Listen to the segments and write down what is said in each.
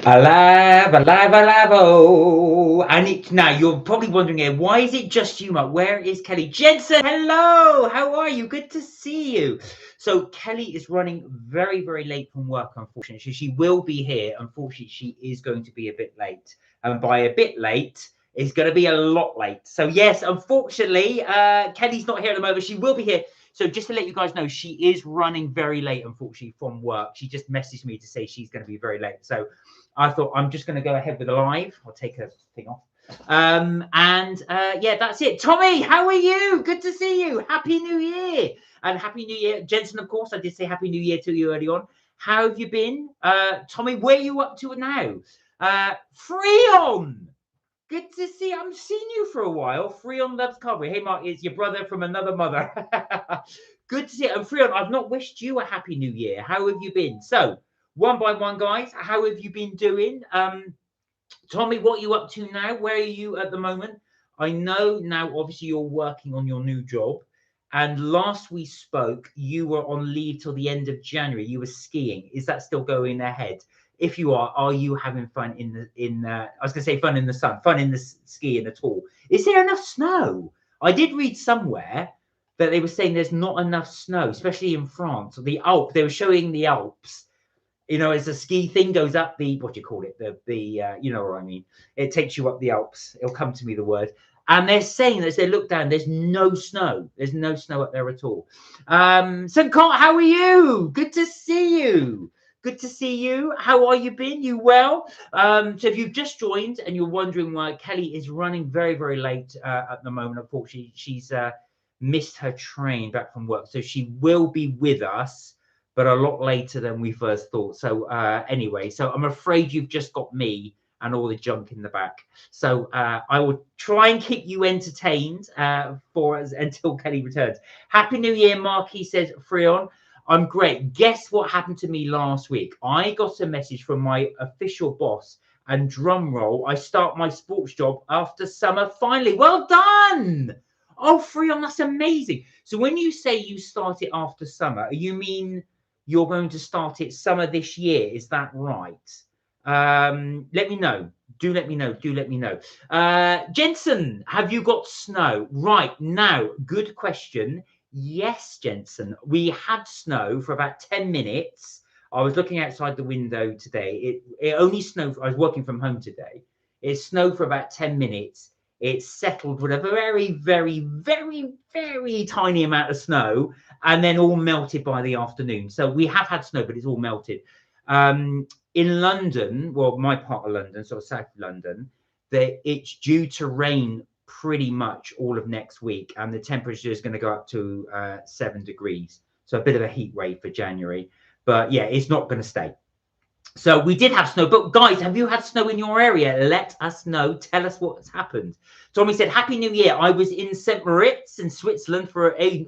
Alive, alive, alive, oh. And now you're probably wondering here, why is it just you, Mark? Where is Kelly? Jensen, hello, how are you? Good to see you. So Kelly is running very, very late from work, unfortunately. She will be here. Unfortunately, she is going to be a bit late. And by a bit late, it's going to be a lot late. So yes, unfortunately, Kelly's not here at the moment. She will be here. So just to let you guys know, she is running very late, unfortunately, from work. She just messaged me to say she's going to be very late. So I thought I'm just going to go ahead with the live. I'll take her thing off. Yeah, that's it. Tommy, how are you? Good to see you. Happy New Year. And Happy New Year. Jensen, of course, I did say Happy New Year to you early on. How have you been? Tommy, where are you up to now? Freon. Good to see you. I've seen you for a while. Freon loves Cadbury. Hey, Mark, it's your brother from another mother. Good to see you. And Freon, I've not wished you a Happy New Year. How have you been? So, one by one, guys, how have you been doing? Tommy, what are you up to now? Where are you at the moment? I know now, obviously, you're working on your new job. And last we spoke, you were on leave till the end of January. You were skiing. Is that still going ahead? If you are you having fun I was going to say fun in the sun, fun in the skiing at all? Is there enough snow? I did read somewhere that they were saying there's not enough snow, especially in France. The Alps, they were showing the Alps. You know, as the ski thing goes up the, what do you call it? You know what I mean? It takes you up the Alps. It'll come to me, the word. And they're saying, as they look down, there's no snow. There's no snow up there at all. St. Cont, how are you? Good to see you. Good to see you. How are you been? You well? So if you've just joined and you're wondering why Kelly is running very, very late at the moment, unfortunately, she's missed her train back from work. So she will be with us, but a lot later than we first thought. So anyway, so I'm afraid you've just got me and all the junk in the back. So I will try and keep you entertained for us until Kelly returns. Happy New Year, Marky says Freon. I'm great. Guess what happened to me last week? I got a message from my official boss, and drum roll, I start my sports job after summer finally. Well done. Oh, Freon, that's amazing. So when you say you start it after summer, you mean you're going to start it summer this year? Is that right? Let me know. Do let me know. Do let me know. Jensen, have you got snow? Right now, good question. Yes, Jensen, we had snow for about 10 minutes. I was looking outside the window today. It only snowed. I was working from home today. It snowed for about 10 minutes. It settled with a very, very, very, very tiny amount of snow, and then all melted by the afternoon. So we have had snow, but it's all melted. In London, well, my part of London, sort of South London, it's due to rain pretty much all of next week, and the temperature is going to go up to 7 degrees. So a bit of a heat wave for January. But yeah, it's not going to stay. So we did have snow. But guys, have you had snow in your area? Let us know. Tell us what's happened. Tommy said, Happy New Year. I was in St. Moritz in Switzerland for it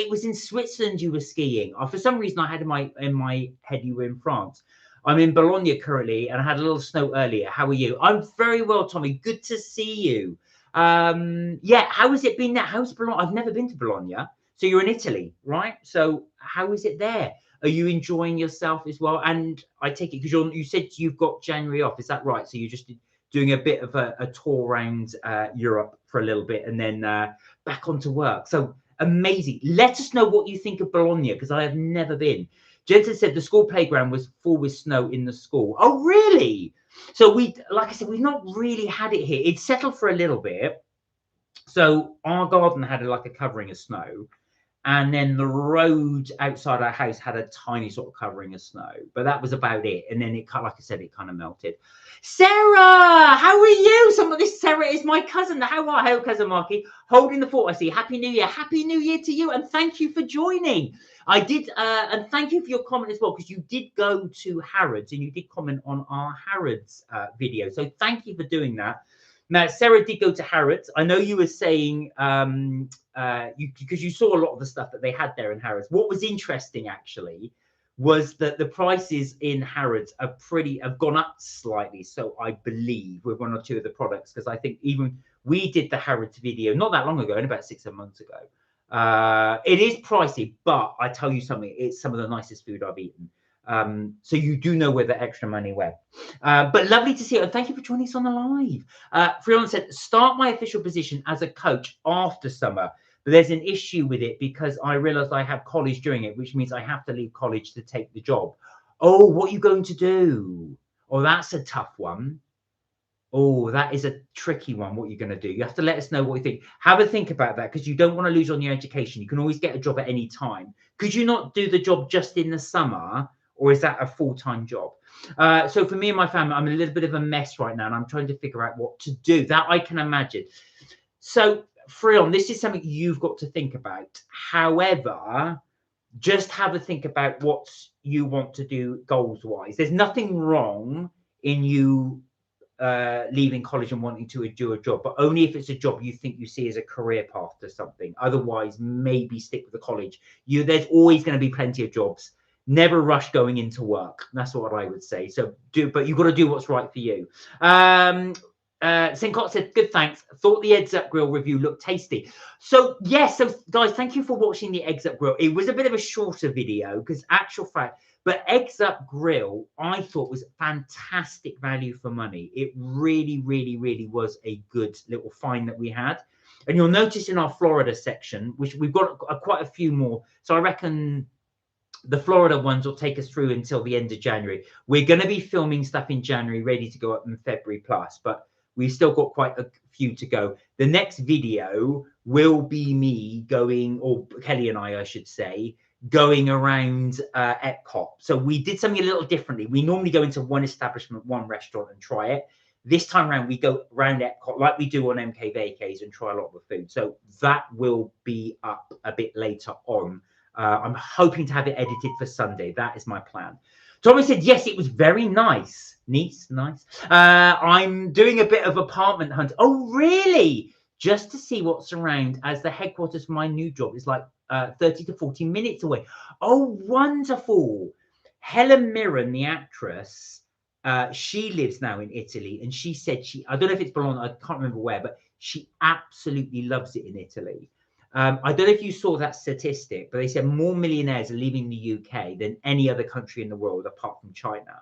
was in Switzerland you were skiing. For some reason, I had in my head you were in France. I'm in Bologna currently, and I had a little snow earlier. How are you? I'm very well, Tommy. Good to see you. Yeah, how has it been there? How's Bologna? I've never been to Bologna. So you're in Italy, right? So how is it there? Are you enjoying yourself as well? And I take it because you said you've got January off. Is that right? So you're just doing a bit of a tour around Europe for a little bit and then back onto work. So amazing. Let us know what you think of Bologna, because I have never been. Jensen said the school playground was full with snow in the school. Oh, really? So like I said, we've not really had it here. It settled for a little bit. So our garden had like a covering of snow. And then the road outside our house had a tiny sort of covering of snow, but that was about it. And then like I said, it kind of melted. Sarah, how are you? This Sarah is my cousin. Hello, cousin Marky, holding the fort. I see. Happy New Year. Happy New Year to you, and thank you for joining. I did, and thank you for your comment as well, because you did go to Harrods and you did comment on our Harrods video. So thank you for doing that. Now, Sarah did go to Harrods. I know you were saying because you saw a lot of the stuff that they had there in Harrods. What was interesting, actually, was that the prices in Harrods have gone up slightly. So I believe with one or two of the products, because I think even we did the Harrods video not that long ago, and about 6 months ago. It is pricey, but I tell you something, it's some of the nicest food I've eaten. So you do know where the extra money went. But lovely to see you. And thank you for joining us on the live. Freeland said, start my official position as a coach after summer. But there's an issue with it because I realized I have college during it, which means I have to leave college to take the job. Oh, what are you going to do? Oh, that's a tough one. Oh, that is a tricky one. What you're going to do? You have to let us know what you think. Have a think about that because you don't want to lose on your education. You can always get a job at any time. Could you not do the job just in the summer, or is that a full-time job? So for me and my family, I'm a little bit of a mess right now, and I'm trying to figure out what to do. That I can imagine. So, Freon, this is something you've got to think about. However, just have a think about what you want to do goals-wise. There's nothing wrong in you leaving college and wanting to do a job, but only if it's a job you think you see as a career path to something. Otherwise, maybe stick with the college. There's always going to be plenty of jobs. Never rush going into work. That's what I would say. So but you've got to do what's right for you. St. Cott said, good, thanks. Thought the Eggs Up Grill review looked tasty. So, yes, so guys, thank you for watching the Eggs Up Grill. It was a bit of a shorter video because actual fact, but Eggs Up Grill, I thought was fantastic value for money. It really, really, really was a good little find that we had. And you'll notice in our Florida section, which we've got quite a few more. So I reckon the Florida ones will take us through until the end of January. We're going to be filming stuff in January, ready to go up in February plus, but we've still got quite a few to go. The next video will be me going, or Kelly and I should say, going around Epcot. So we did something a little differently. We normally go into one establishment, one restaurant and try it. This time around, we go around Epcot like we do on MK Vacays and try a lot of the food. So that will be up a bit later on. I'm hoping to have it edited for Sunday. That is my plan. Tommy said, yes, it was very nice. Nice. I'm doing a bit of apartment hunt. Oh, really? Just to see what's around, as the headquarters for my new job is like 30 to 40 minutes away. Oh, wonderful. Helen Mirren, the actress, she lives now in Italy. And she said I don't know if it's Bologna, I can't remember where, but she absolutely loves it in Italy. I don't know if you saw that statistic, but they said more millionaires are leaving the UK than any other country in the world apart from China.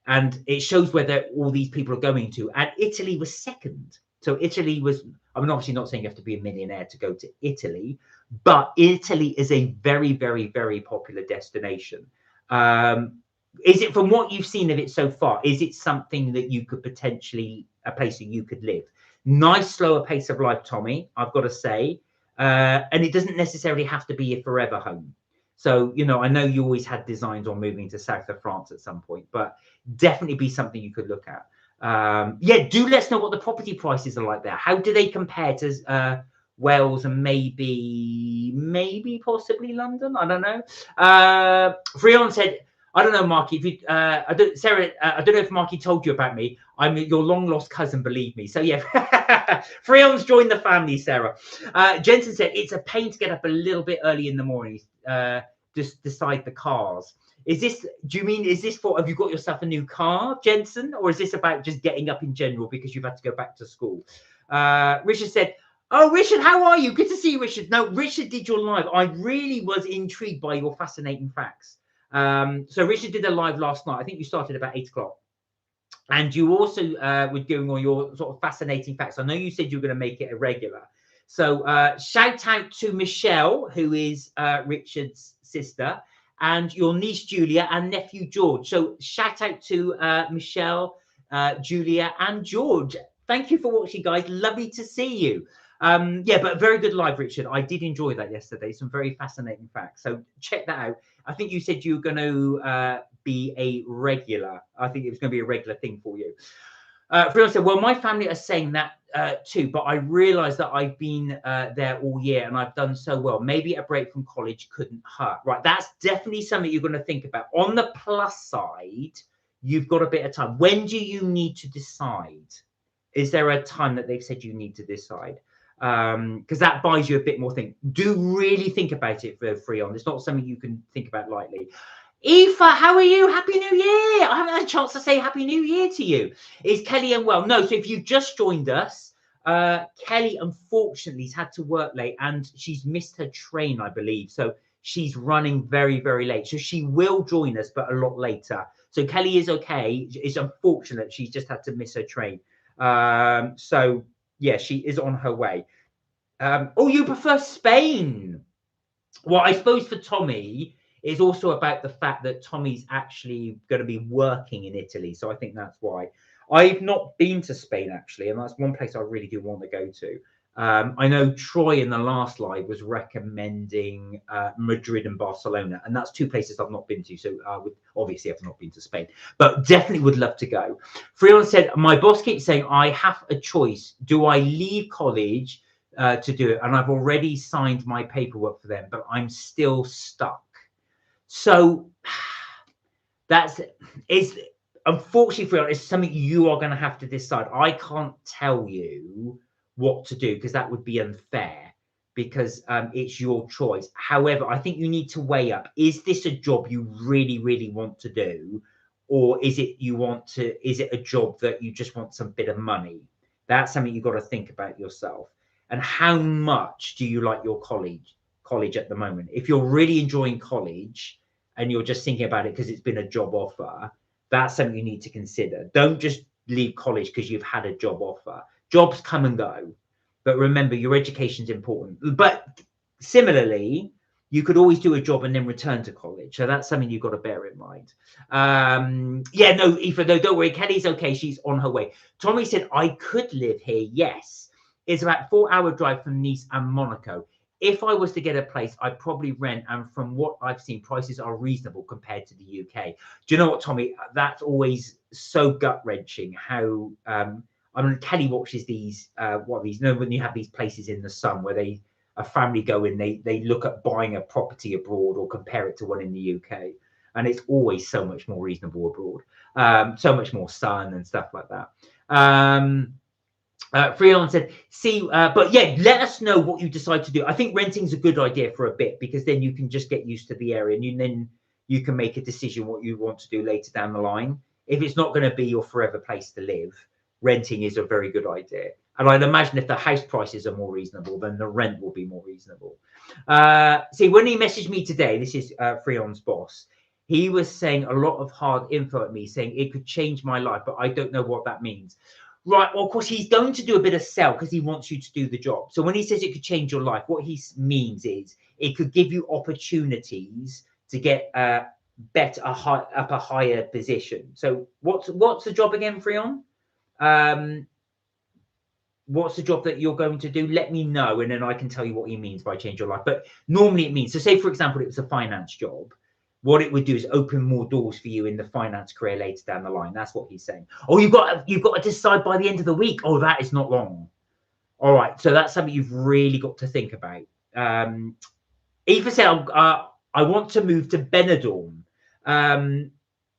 And it shows where all these people are going to. And Italy was second. So Italy was, I'm obviously not saying you have to be a millionaire to go to Italy, but Italy is a very, very, very popular destination. Is it, from what you've seen of it so far, is it something that you could potentially, a place that you could live? Nice, slower pace of life, Tommy, I've got to say. And it doesn't necessarily have to be a forever home. So, I know you always had designs on moving to south of France at some point, but definitely be something you could look at. Yeah, do let us know what the property prices are like there. How do they compare to Wales and maybe possibly London? I don't know. Freon said, I don't know, Marky. If you, Sarah, I don't know if Marky told you about me. I'm your long lost cousin, believe me. So yeah, Freon's joined the family, Sarah. Jensen said it's a pain to get up a little bit early in the morning. Just decide the cars. Is this for, have you got yourself a new car, Jensen, or is this about just getting up in general because you've had to go back to school? Richard said, oh, Richard, how are you? Good to see you, Richard. No, Richard did your live. I really was intrigued by your fascinating facts. So Richard did a live last night. I think you started about 8 o'clock. And you also were doing all your sort of fascinating facts. I know you said you were going to make it a regular. So shout out to Michelle, who is Richard's sister, and your niece Julia and nephew George. So shout out to Michelle, Julia and George. Thank you for watching, guys. Lovely to see you. Yeah, but very good live, Richard. I did enjoy that yesterday. Some very fascinating facts. So check that out. I think you said you were going to be a regular. I think it was going to be a regular thing for you. Freeland said, well, my family are saying that too, but I realized that I've been there all year and I've done so well. Maybe a break from college couldn't hurt. Right. That's definitely something you're going to think about. On the plus side, you've got a bit of time. When do you need to decide? Is there a time that they've said you need to decide? Because that buys you a bit more thing. Do really think about it for Freon. It's not something you can think about lightly. Aoife, how are you? Happy New Year. I haven't had a chance to say Happy New Year to you. Is Kelly unwell? No, so if you've just joined us, Kelly unfortunately has had to work late and she's missed her train, I believe. So she's running very, very late. So she will join us, but a lot later. So Kelly is okay. It's unfortunate. She's just had to miss her train. So, yeah, she is on her way. Oh, you prefer Spain? Well, I suppose for Tommy, it's also about the fact that Tommy's actually going to be working in Italy. So I think that's why. I've not been to Spain, actually, and that's one place I really do want to go to. I know Troy in the last live was recommending Madrid and Barcelona, and that's two places I've not been to. So obviously I've not been to Spain, but definitely would love to go. Freon said, my boss keeps saying I have a choice. Do I leave college to do it? And I've already signed my paperwork for them, but I'm still stuck. So is unfortunately, Freon, it's something you are going to have to decide. I can't tell you what to do because that would be unfair, because it's your choice. However, I think you need to weigh up, is this a job you really, really want to do? Or is it a job that you just want some bit of money? That's something you've got to think about yourself. And how much do you like your college at the moment? If you're really enjoying college and you're just thinking about it because it's been a job offer, that's something you need to consider. Don't just leave college because you've had a job offer. Jobs come and go, but remember, your education is important. But similarly, you could always do a job and then return to college. So that's something you've got to bear in mind. Yeah, no, Aoife, no, don't worry. Kelly's okay. She's on her way. Tommy said, I could live here. Yes. It's about 4-hour drive from Nice and Monaco. If I was to get a place, I'd probably rent. And from what I've seen, prices are reasonable compared to the UK. Do you know what, Tommy? That's always so gut-wrenching how... I mean, Kelly watches these, when you have these places in the sun where a family go in, they look at buying a property abroad or compare it to one in the UK. And it's always so much more reasonable abroad, so much more sun and stuff like that. Freon said, but yeah, let us know what you decide to do. I think renting is a good idea for a bit, because then you can just get used to the area, and then you can make a decision what you want to do later down the line. If it's not going to be your forever place to live, renting is a very good idea. And I'd imagine if the house prices are more reasonable, then the rent will be more reasonable. See, when he messaged me today, this is Freon's boss, he was saying a lot of hard info at me, saying it could change my life, but I don't know what that means. Right, well, of course, he's going to do a bit of sell because he wants you to do the job. So when he says it could change your life, what he means is it could give you opportunities to get up a higher position. So what's the job again, Freon? What's the job that you're going to do? Let me know, and then I can tell you what he means by change your life. But normally it means, so say for example it was a finance job, what it would do is open more doors for you in the finance career later down the line. That's what he's saying. Oh, you've got to decide by the end of the week. Oh, that is not long. All right, so that's something you've really got to think about. Eva said, I want to move to Benidorm.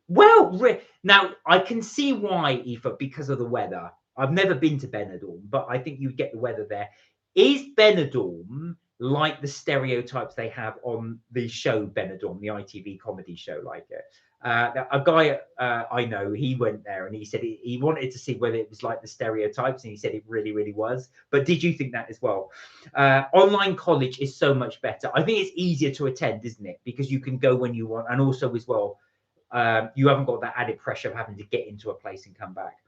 Well, now I can see why, Eva, because of the weather. I've never been to Benidorm, but I think you get the weather there. Is Benidorm like the stereotypes they have on the show Benidorm, the ITV comedy show like it? A guy I know, he went there and he said he wanted to see whether it was like the stereotypes, and he said it really, really was. But did you think that as well? Online college is so much better. I think it's easier to attend, isn't it? Because you can go when you want, and also as well, you haven't got that added pressure of having to get into a place and come back.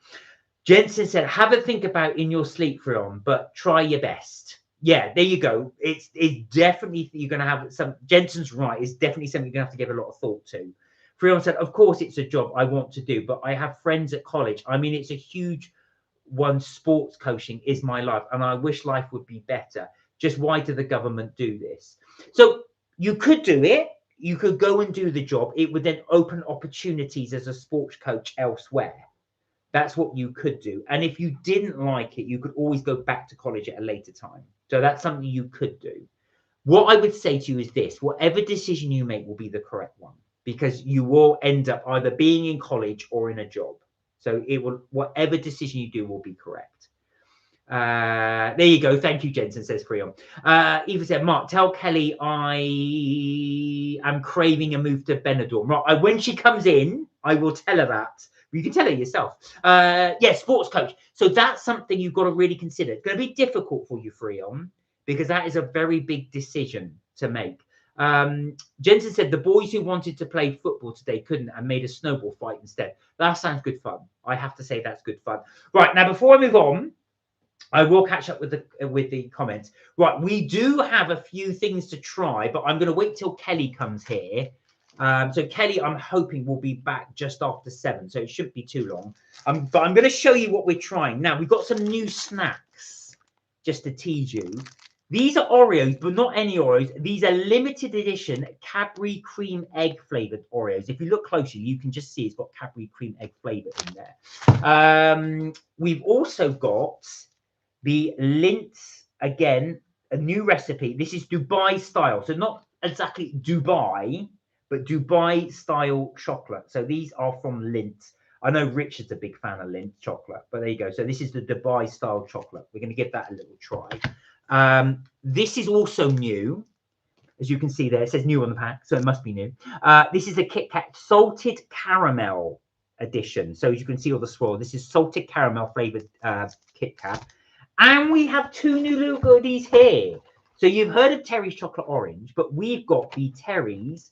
Jensen said, have a think about in your sleep, Freon, but try your best. Yeah, there you go. It's definitely, you're going to have some, Jensen's right, it's definitely something you're going to have to give a lot of thought to. Freon said, of course it's a job I want to do, but I have friends at college. I mean, it's a huge one. Sports coaching is my life, and I wish life would be better. Just why did the government do this? So you could do it. You could go and do the job. It would then open opportunities as a sports coach elsewhere. That's what you could do. And if you didn't like it, you could always go back to college at a later time. So that's something you could do. What I would say to you is this: whatever decision you make will be the correct one, because you will end up either being in college or in a job. So it will, whatever decision you do will be correct. There you go. Thank you, Jensen, says Freon. Eva said, Mark, tell Kelly I am craving a move to Benidorm. Right, when she comes in, I will tell her that. You can tell her yourself. Yeah, sports coach. So that's something you've got to really consider. It's going to be difficult for you, Freon, because that is a very big decision to make. Jensen said the boys who wanted to play football today couldn't and made a snowball fight instead. That sounds good fun. I have to say that's good fun. Right, now before I move on, I will catch up with the comments. Right, we do have a few things to try, but I'm going to wait till Kelly comes here. So Kelly, I'm hoping will be back just after 7, so it shouldn't be too long. But I'm going to show you what we're trying. Now, we've got some new snacks, just to tease you. These are Oreos, but not any Oreos. These are limited edition Cadbury cream egg flavored Oreos. If you look closely, you can just see it's got Cadbury cream egg flavor in there. We've also got the Lindt, again, a new recipe. This is Dubai style. So not exactly Dubai, but Dubai style chocolate. So these are from Lindt. I know Richard's a big fan of Lindt chocolate, but there you go. So this is the Dubai style chocolate. We're going to give that a little try. This is also new. As you can see there, it says new on the pack, so it must be new. This is a Kit Kat salted caramel edition. So as you can see all the swirl, this is salted caramel flavored Kit Kat. And we have 2 new little goodies here. So you've heard of Terry's chocolate orange, but we've got the Terry's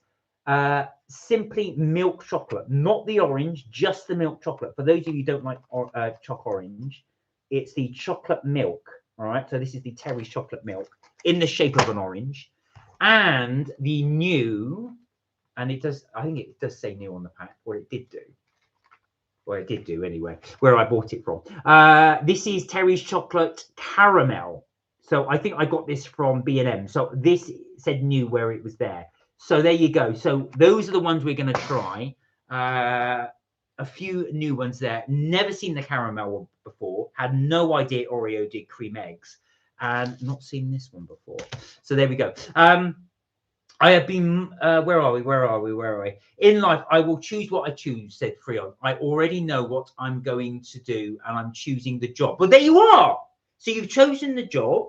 simply milk chocolate, not the orange, just the milk chocolate. For those of you who don't like choc orange, it's the chocolate milk. All right, so this is the Terry's chocolate milk in the shape of an orange, and the new, and it does, I think it does say new on the pack, or it did do. Well, it did do anyway, where I bought it from. This is Terry's chocolate caramel. So I think I got this from B&M. So this said new where it was there. So there you go. So those are the ones we're going to try. A few new ones there. Never seen the caramel before. Had no idea Oreo did cream eggs. And not seen this one before. So there we go. I have been, where are we? In life, I will choose what I choose, said Freon. I already know what I'm going to do, and I'm choosing the job. But there you are. So you've chosen the job.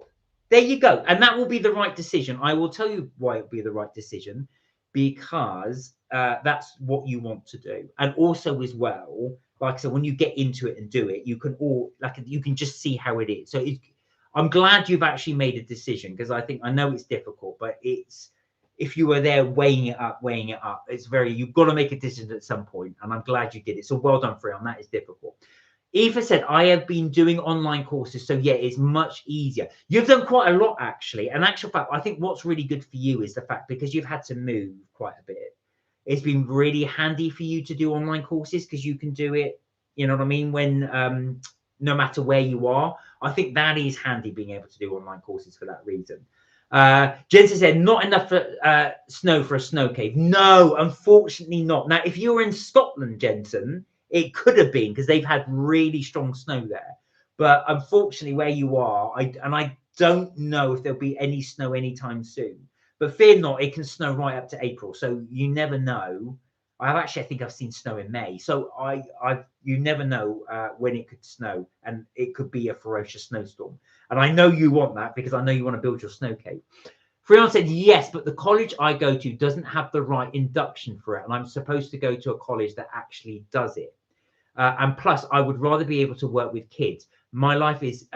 There you go. And that will be the right decision. I will tell you why it'll be the right decision, because that's what you want to do. And also as well, like I said, when you get into it and do it, you can you can just see how it is. So I'm glad you've actually made a decision, because I know it's difficult, but if you were there weighing it up, you've got to make a decision at some point, and I'm glad you did it. So well done, Freon. That is difficult. Eva said, I have been doing online courses, so yeah, it's much easier. You've done quite a lot, actually. And actual fact, I think what's really good for you is the fact, because you've had to move quite a bit, it's been really handy for you to do online courses, because you can do it, you know what I mean, when no matter where you are. I think that is handy, being able to do online courses for that reason. Jensen said, not enough snow for a snow cave. No, unfortunately not. Now, if you were in Scotland, Jensen, it could have been, because they've had really strong snow there. But unfortunately, where you are, I don't know if there'll be any snow anytime soon. But fear not, it can snow right up to April. So you never know. I think I've seen snow in May. So you never know when it could snow, and it could be a ferocious snowstorm. And I know you want that, because I know you want to build your snow cave. Freon said, yes, but the college I go to doesn't have the right induction for it. And I'm supposed to go to a college that actually does it. And plus, I would rather be able to work with kids. My life is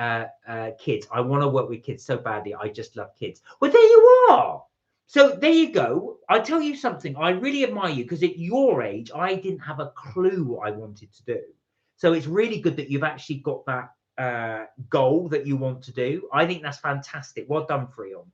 kids. I want to work with kids so badly. I just love kids. Well, there you are. So there you go. I tell you something. I really admire you, because at your age, I didn't have a clue what I wanted to do. So it's really good that you've actually got that goal that you want to do. I think that's fantastic. Well done, Freon.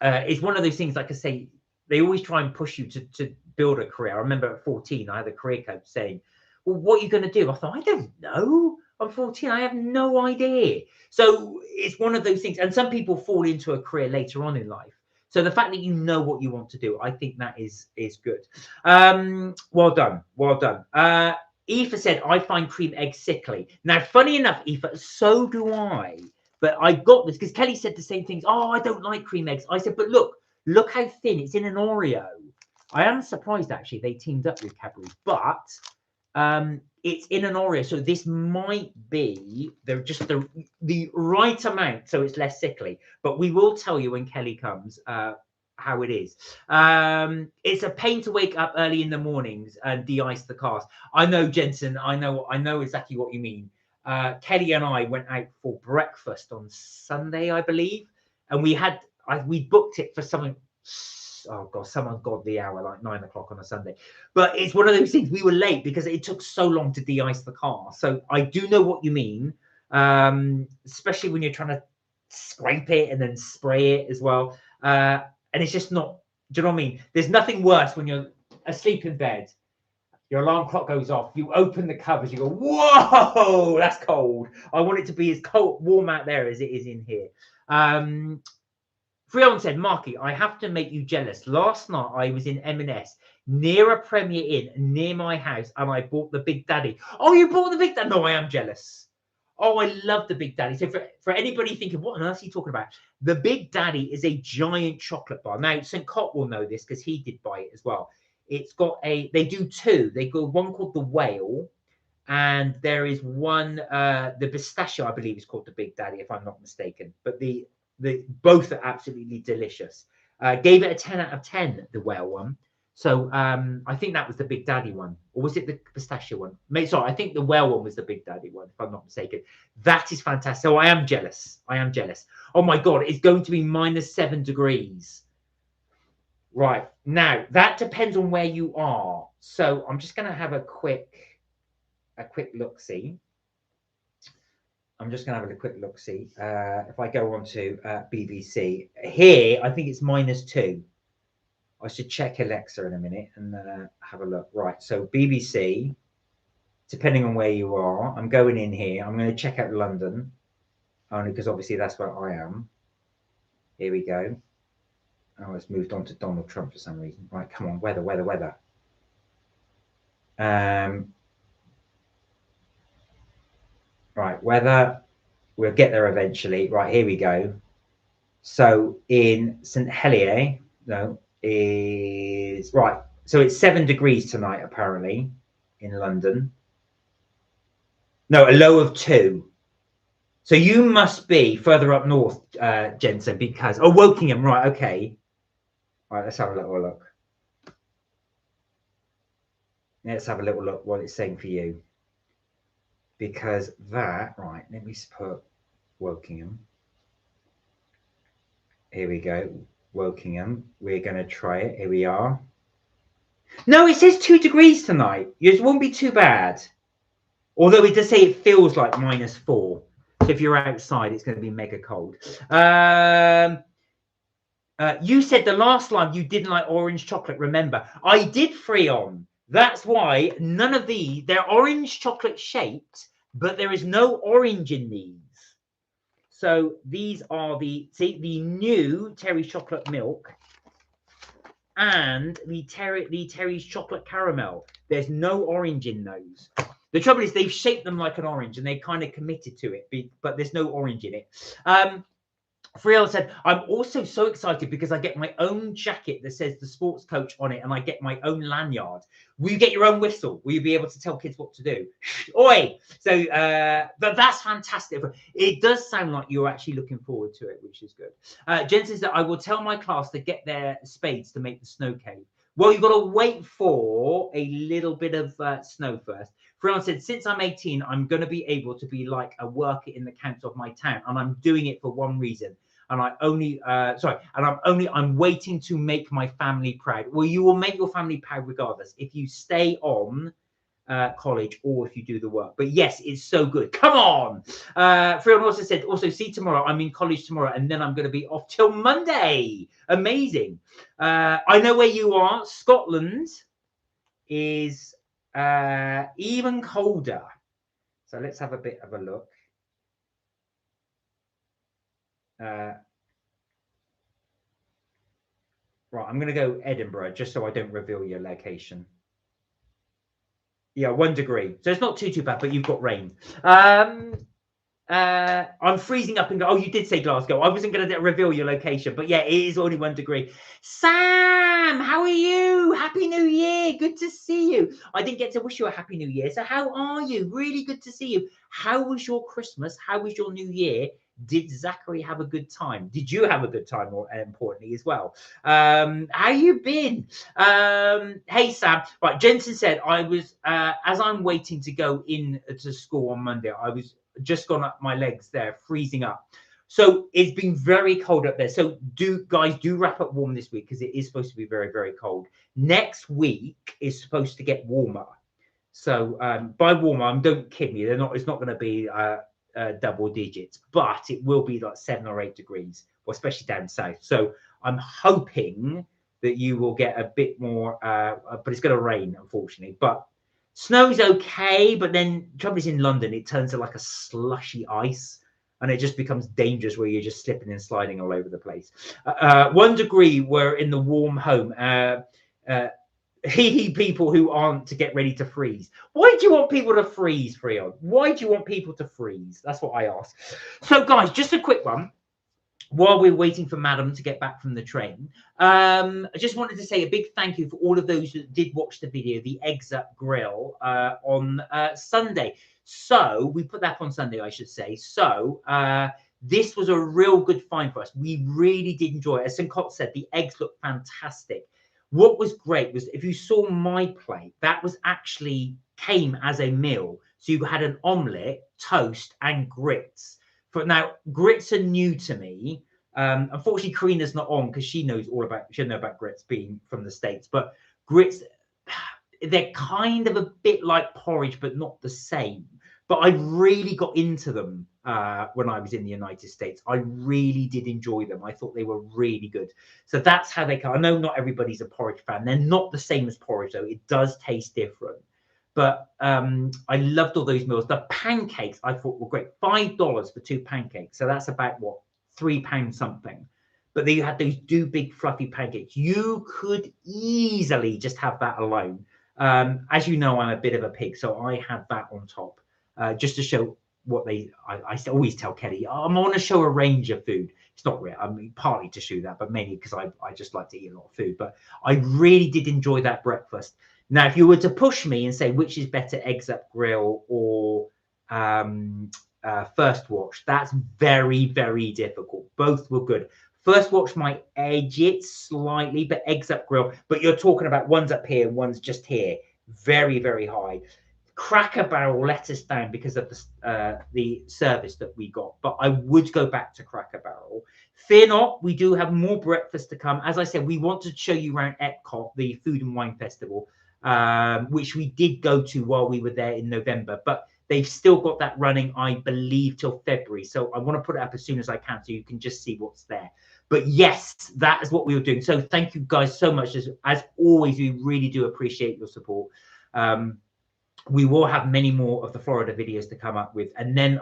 It's one of those things, like I say, they always try and push you to build a career. I remember at 14, I had a career coach saying, well, what are you going to do? I thought, I don't know. I'm 14. I have no idea. So it's one of those things. And some people fall into a career later on in life. So the fact that you know what you want to do, I think that is good. Well done. Well done. Aoife said, I find cream eggs sickly. Now, funny enough, Aoife, so do I. But I got this because Kelly said the same things. Oh, I don't like cream eggs. I said, but look how thin. It's in an Oreo. I am surprised, actually, they teamed up with Cadbury. But it's in an Oreo. So this might be just the right amount, so it's less sickly. But we will tell you when Kelly comes how it is. It's a pain to wake up early in the mornings and de-ice the cars. I know, Jensen. I know exactly what you mean. Kelly and I went out for breakfast on Sunday, I believe, and we booked it for something Oh God, someone got the hour like 9 o'clock on a Sunday. But it's one of those things. We were late because it took so long to de-ice the car. So I do know what you mean, especially when you're trying to scrape it and then spray it as well. And it's just not, do you know what I mean? There's nothing worse when you're asleep in bed. Your alarm clock goes off. You open the covers. You go, whoa, that's cold. I want it to be as cold, warm out there as it is in here. Freon said, Marky, I have to make you jealous. Last night I was in M&S near a Premier Inn near my house, and I bought the Big Daddy. Oh, you bought the Big Daddy? No, I am jealous. Oh, I love the Big Daddy. So for anybody thinking, what on earth are you talking about? The Big Daddy is a giant chocolate bar. Now, St. Cott will know this because he did buy it as well. It's got they do two. They go one called the Whale, and there is one, the pistachio, I believe, is called the Big Daddy, if I'm not mistaken. But the both are absolutely delicious. Gave it a 10 out of 10, the Whale one. So I think that was the Big Daddy one, or was it the pistachio one? Sorry, I think the Whale one was the Big Daddy one, if I'm not mistaken. That is fantastic. So I am jealous. I am jealous. Oh my God, it's going to be -7 degrees. Right, now that depends on where you are. So I'm just going to have a quick look-see. I'm just going to have a quick look-see. If I go on to BBC, here, I think it's -2. I should check Alexa in a minute and have a look. Right, so BBC, depending on where you are, I'm going in here. I'm going to check out London, only because obviously that's where I am. Here we go. Oh, it's moved on to Donald Trump for some reason. Right, come on, weather. Right, weather. We'll get there eventually. Right, here we go. So in St. Helier, is right. So it's 7 degrees tonight, apparently, in London. No, a low of 2. So you must be further up north, Jensen, because Wokingham, right? Okay. All right, let's have a little look. Let's have a little look what it's saying for you. Because that, right, let me put Wokingham. Here we go, Wokingham. We're going to try it. Here we are. No, it says 2 degrees tonight. It won't be too bad. Although it does say it feels like -4. So if you're outside, it's going to be mega cold. You said the last time you didn't like orange chocolate, remember. I did, Freon. That's why none of these, they're orange chocolate shaped, but there is no orange in these. So these are the new Terry's chocolate milk and the Terry's chocolate caramel. There's no orange in those. The trouble is they've shaped them like an orange and they kind of committed to it, but there's no orange in it. Friel said, I'm also so excited because I get my own jacket that says the sports coach on it and I get my own lanyard. Will you get your own whistle? Will you be able to tell kids what to do? Oi! So, but that's fantastic. It does sound like you're actually looking forward to it, which is good. Jen says that I will tell my class to get their spades to make the snow cave. Well, you've got to wait for a little bit of snow first. Friel said, since I'm 18, I'm going to be able to be like a worker in the council of my town. And I'm doing it for one reason. And I'm waiting to make my family proud. Well, you will make your family proud regardless if you stay on college or if you do the work. But yes, it's so good. Come on. Freon also said, see tomorrow. I'm in college tomorrow and then I'm going to be off till Monday. Amazing. I know where you are. Scotland is even colder. So let's have a bit of a look. Right, I'm going to go Edinburgh just so I don't reveal your location. Yeah, 1 degree. So it's not too bad, but you've got rain. I'm freezing up and go. Oh, you did say Glasgow. I wasn't going to reveal your location, but yeah, it is only 1 degree. Sam, how are you? Happy New Year. Good to see you. I didn't get to wish you a Happy New Year. So how are you? Really good to see you. How was your Christmas? How was your New Year? Did Zachary have a good time? Did you have a good time, more importantly, as well? How you been? Hey, Sam. Right, Jensen said, I was, as I'm waiting to go in to school on Monday, I was just gone up my legs there, freezing up. So it's been very cold up there. So do wrap up warm this week because it is supposed to be very, very cold. Next week is supposed to get warmer. So by warmer, don't kid me. It's not going to be double digits, but it will be like 7 or 8 degrees, or especially down south. So I'm hoping that you will get a bit more, but it's going to rain, unfortunately. But snow's okay, but then trouble is in London, it turns to like a slushy ice. And it just becomes dangerous where you're just slipping and sliding all over the place. 1 degree, we're in the warm home. People who aren't to get ready to freeze. Why do you want people to freeze, Freon? Why do you want people to freeze? That's what I ask. So, guys, just a quick one. While we're waiting for Madam to get back from the train, I just wanted to say a big thank you for all of those that did watch the video, the Eggs Up Grill on Sunday. So we put that on Sunday, I should say. So this was a real good find for us. We really did enjoy it. As St. Cott said, the eggs looked fantastic. What was great was if you saw my plate, that was actually came as a meal. So you had an omelette, toast, and grits. Now, grits are new to me. Unfortunately, Karina's not on because she knows about grits being from the States. But grits, they're kind of a bit like porridge, but not the same. But I really got into them when I was in the United States. I really did enjoy them. I thought they were really good. So that's how they come. I know not everybody's a porridge fan. They're not the same as porridge, though. It does taste different. But I loved all those meals. The pancakes I thought were great. $5 for 2 pancakes. So that's about, what, £3 something. But then you had those big fluffy pancakes. You could easily just have that alone. As you know, I'm a bit of a pig. So I had that on top just to show what I always tell Kelly, I want to show a range of food. It's not real. I mean, partly to show that, but mainly because I just like to eat a lot of food. But I really did enjoy that breakfast. Now, if you were to push me and say which is better, Eggs Up Grill or First Watch, that's very, very difficult. Both were good. First Watch might edge it slightly, but Eggs Up Grill. But you're talking about one's up here and one's just here. Very, very high. Cracker Barrel let us down because of the service that we got, but I would go back to Cracker Barrel. Fear not, we do have more breakfast to come. As I said, we want to show you around Epcot, the Food and Wine Festival, which we did go to while we were there in November, but they've still got that running, I believe, till February. So I want to put it up as soon as I can so you can just see what's there. But yes, that is what we were doing. So thank you guys so much. As always, we really do appreciate your support. We will have many more of the Florida videos to come up with. And then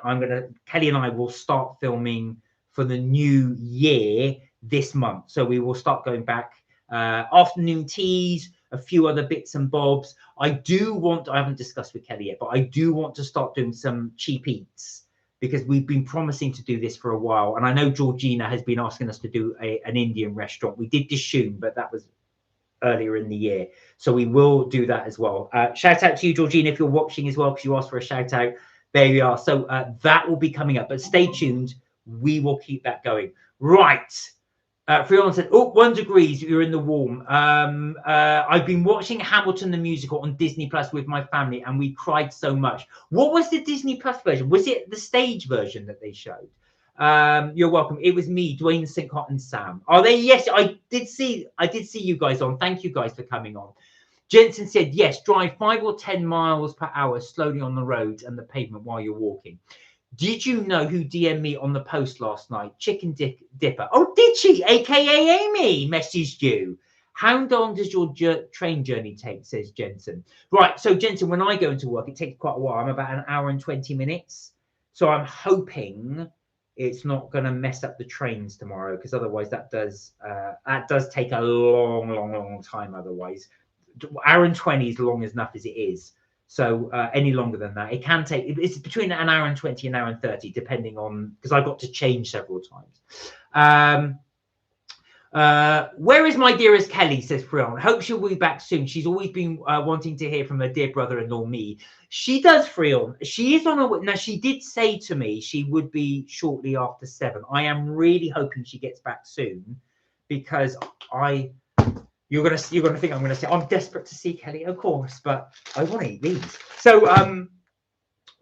Kelly and I will start filming for the new year this month. So we will start going back, afternoon teas, a few other bits and bobs. I haven't discussed with Kelly yet, but I do want to start doing some cheap eats because we've been promising to do this for a while. And I know Georgina has been asking us to do an Indian restaurant. We did Dishoom, but that was earlier in the year, so we will do that as well. Shout out to you, Georgina, if you're watching as well, because you asked for a shout out. There we are. So that will be coming up, but stay tuned. We will keep that going. Right. Freon said, 1 degree, you're in the warm. I've been watching Hamilton the musical on Disney Plus with my family, and we cried so much. What was the Disney Plus version? Was it the stage version that they showed? You're welcome. It was me, Dwayne, St. Cott, and Sam. Are they? Yes, I did see you guys on. Thank you guys for coming on. Jensen said, yes, drive 5 or 10 miles per hour slowly on the roads and the pavement while you're walking. Did you know who DM'd me on the post last night? Chicken Dipper. Oh, did she? AKA Amy messaged you. How long does your train journey take, says Jensen. Right, so Jensen, when I go into work, it takes quite a while. I'm about an hour and 20 minutes. So I'm hoping it's not going to mess up the trains tomorrow, because otherwise that does take a long time. Otherwise, hour and 20 is long enough as it is. So any longer than that, it can take. It's between an hour and 20 and an hour and 30, depending on, because I've got to change several times. Where is my dearest Kelly, says Freon. Hope she'll be back soon. She's always been wanting to hear from her dear brother-in-law, me. She does, Freon. She is on her way. Now, she did say to me she would be shortly after 7. I am really hoping she gets back soon, because you're gonna think I'm gonna say I'm desperate to see Kelly, of course, but I want to eat these. So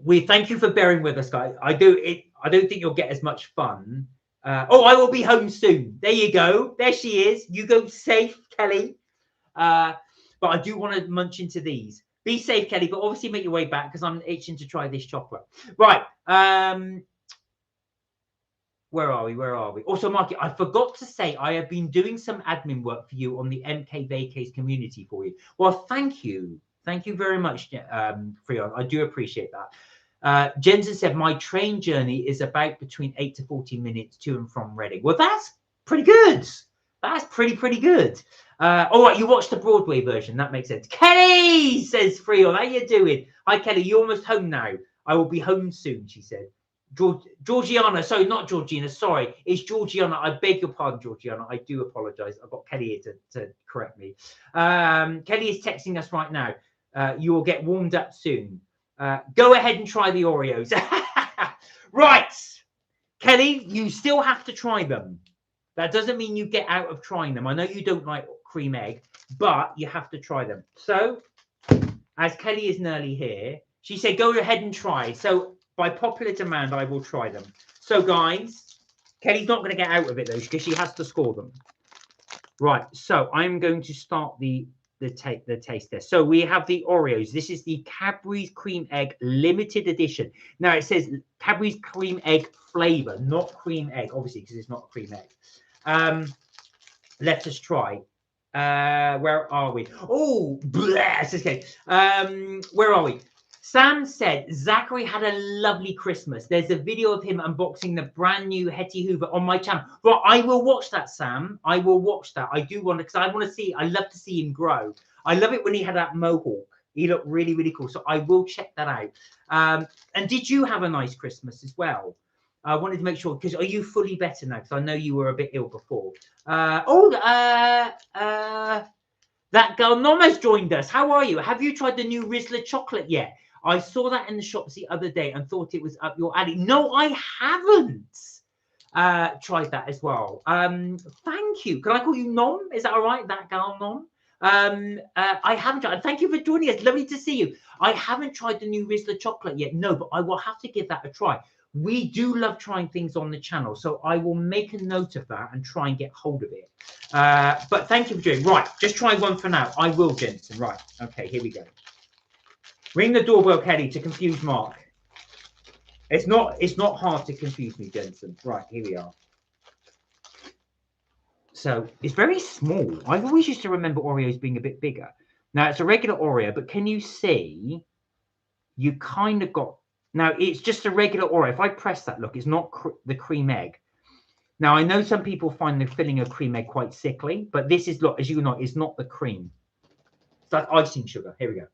we thank you for bearing with us, guys. I don't think you'll get as much fun Oh, I will be home soon. There you go. There she is. You go safe, Kelly. But I do want to munch into these. Be safe, Kelly, but obviously make your way back because I'm itching to try this chocolate. Right. Where are we? Where are we? Also, Marky, I forgot to say I have been doing some admin work for you on the MK Vacays community for you. Well, thank you. Thank you very much, Freon. I do appreciate that. Jensen said, my train journey is about between 8 to 14 minutes to and from Reading. Well, that's pretty good. That's pretty good. All right, you watched the Broadway version. That makes sense. Kelly, says Freon. How you doing? Hi, Kelly. You're almost home now. I will be home soon, she said. Georgiana, sorry, not Georgina, sorry, it's Georgiana. I beg your pardon, Georgiana. I do apologize. I've got Kelly here to correct me. Kelly is texting us right now. You will get warmed up soon. Go ahead and try the Oreos. Right, Kelly, you still have to try them. That doesn't mean you get out of trying them. I know you don't like cream egg, but you have to try them. So, as Kelly is nearly here, she said, go ahead and try. So, by popular demand, I will try them. So, guys, Kelly's not going to get out of it, though, because she has to score them. Right, so I'm going to start the taste test. So we have the Oreos. This is the Cadbury's Cream Egg Limited Edition. Now, it says Cadbury's Cream Egg Flavour, not cream egg, obviously, because it's not a cream egg. Let us try. Where are we? Oh, bless. Okay. Where are we? Sam said Zachary had a lovely Christmas. There's a video of him unboxing the brand new Hetty Hoover on my channel. Well, I will watch that, Sam. I will watch that. I do want to, because I want to see, I love to see him grow. I love it when he had that mohawk. He looked really cool. So I will check that out. And did you have a nice Christmas as well? I wanted to make sure, because are you fully better now? Because I know you were a bit ill before. That girl Noma's joined us. How are you? Have you tried the new Rizzler chocolate yet? I saw that in the shops the other day and thought it was up your alley. No, I haven't tried that as well. Thank you. Can I call you Nom? Is that all right? That girl Nom? I haven't tried. Thank you for joining us. Lovely to see you. I haven't tried the new Rizzler chocolate yet. No, but I will have to give that a try. We do love trying things on the channel, so I will make a note of that and try and get hold of it. But thank you for doing. Right, just try one for now. I will, Jensen. Right. Okay, here we go. Ring the doorbell, Kelly, to confuse Mark. It's not hard to confuse me, Jensen. Right, here we are. So it's very small. I've always used to remember Oreos being a bit bigger. Now it's a regular Oreo, but can you see? You kind of got. Now it's just a regular Oreo. If I press that, look, it's not the cream egg. Now I know some people find the filling of cream egg quite sickly, but this is, look, as you know, it's not the cream. It's like icing sugar. Here we go.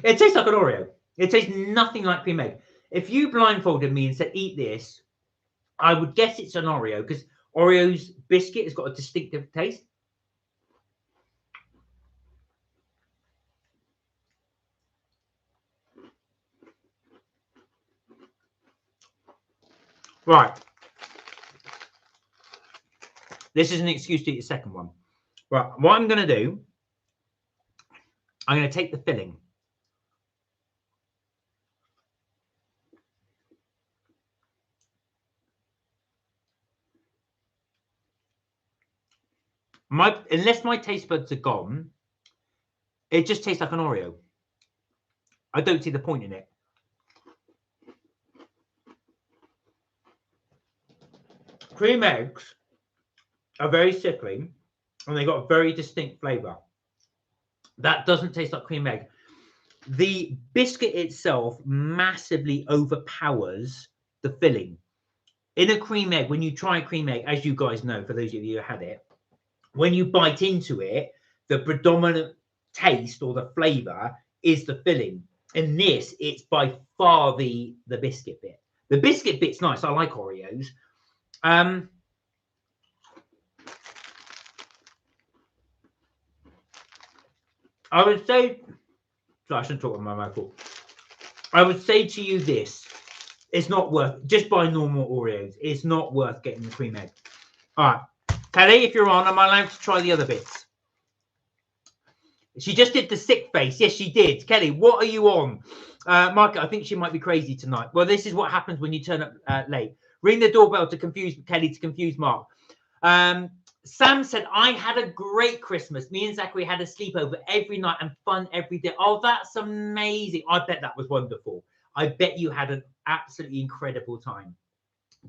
It tastes like an Oreo. It tastes nothing like cream egg. If you blindfolded me and said, eat this, I would guess it's an Oreo, because Oreo's biscuit has got a distinctive taste. Right. This is an excuse to eat the second one. Right. What I'm going to do, I'm going to take the filling. Unless my taste buds are gone, it just tastes like an Oreo. I don't see the point in it. Cream eggs are very sickly, and they got a very distinct flavour. That doesn't taste like cream egg. The biscuit itself massively overpowers the filling. In a cream egg, when you try a cream egg, as you guys know, for those of you who had it, when you bite into it, the predominant taste or the flavour is the filling. In this, it's by far the biscuit bit. The biscuit bit's nice. I like Oreos. I would say, so I shouldn't talk with my mouth full. I would say to you this, it's not worth, just buy normal Oreos. It's not worth getting the cream egg. All right. Kelly, if you're on, am I allowed to try the other bits? She just did the sick face. Yes, she did. Kelly, what are you on? Mark, I think she might be crazy tonight. Well, this is what happens when you turn up late. Ring the doorbell to confuse Kelly, to confuse Mark. Sam said, I had a great Christmas. Me and Zachary had a sleepover every night and fun every day. Oh, that's amazing. I bet that was wonderful. I bet you had an absolutely incredible time.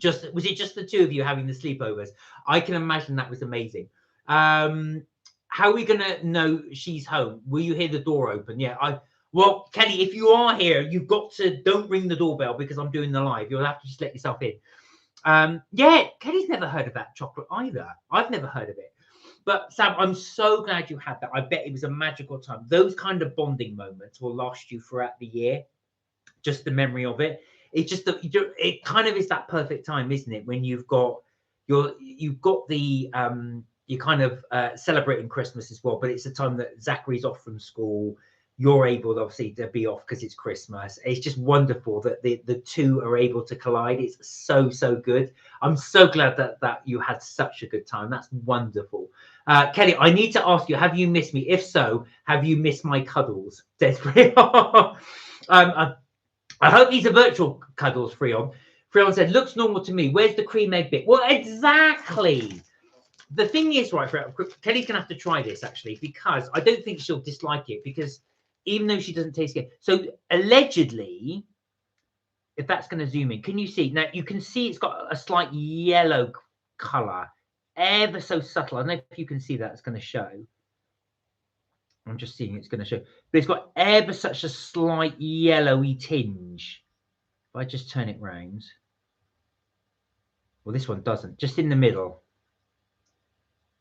Was it just the two of you having the sleepovers? I can imagine that was amazing. How are we gonna know she's home? Will you hear the door open? Yeah, well, Kelly, if you are here, you've got to don't ring the doorbell because I'm doing the live. You'll have to just let yourself in. Yeah, Kelly's never heard of that chocolate either. I've never heard of it. But Sam, I'm so glad you had that. I bet it was a magical time. Those kind of bonding moments will last you throughout the year. Just the memory of it. It's just that it kind of is that perfect time, isn't it? When you've got the you're kind of celebrating Christmas as well, but it's a time that Zachary's off from school. You're able, obviously, to be off because it's Christmas. It's just wonderful that the two are able to collide. It's so good. I'm so glad that you had such a good time. That's wonderful. Kelly, I need to ask you, have you missed me? If so, have you missed my cuddles? I hope these are virtual cuddles, Freon. Freon said, looks normal to me. Where's the cream egg bit? Well, exactly. The thing is, right, Kelly's going to have to try this, actually, because I don't think she'll dislike it, because even though she doesn't taste good. So, allegedly, if that's going to zoom in, can you see? Now, you can see it's got a slight yellow colour, ever so subtle. I don't know if you can see that. It's going to show. I'm just seeing it's going to show. But it's got ever such a slight yellowy tinge. If I just turn it round. Well, this one doesn't. Just in the middle.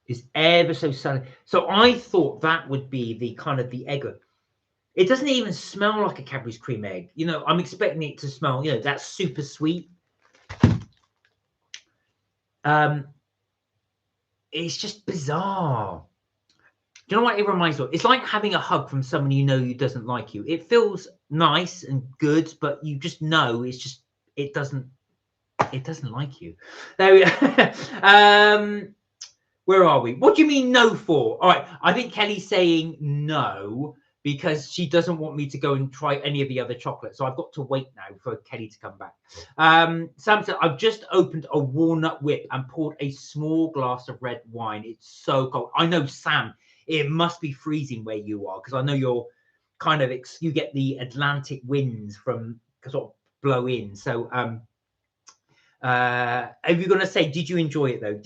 Is ever so subtle. So I thought that would be the kind of the egg. It doesn't even smell like a Cadbury's cream egg. You know, I'm expecting it to smell, you know, that's super sweet. It's just bizarre. Do you know what it reminds me of? It's like having a hug from someone you know who doesn't like you. It feels nice and good, but you just know it's just it doesn't like you. There we go. Where are we? What do you mean no for? All right, I think Kelly's saying no because she doesn't want me to go and try any of the other chocolates. So I've got to wait now for Kelly to come back. Sam said, I've just opened a walnut whip and poured a small glass of red wine. It's so cold. I know, Sam, it must be freezing where you are because I know you're kind of, you get the Atlantic winds from sort of blow in. So are you going to say, did you enjoy it though?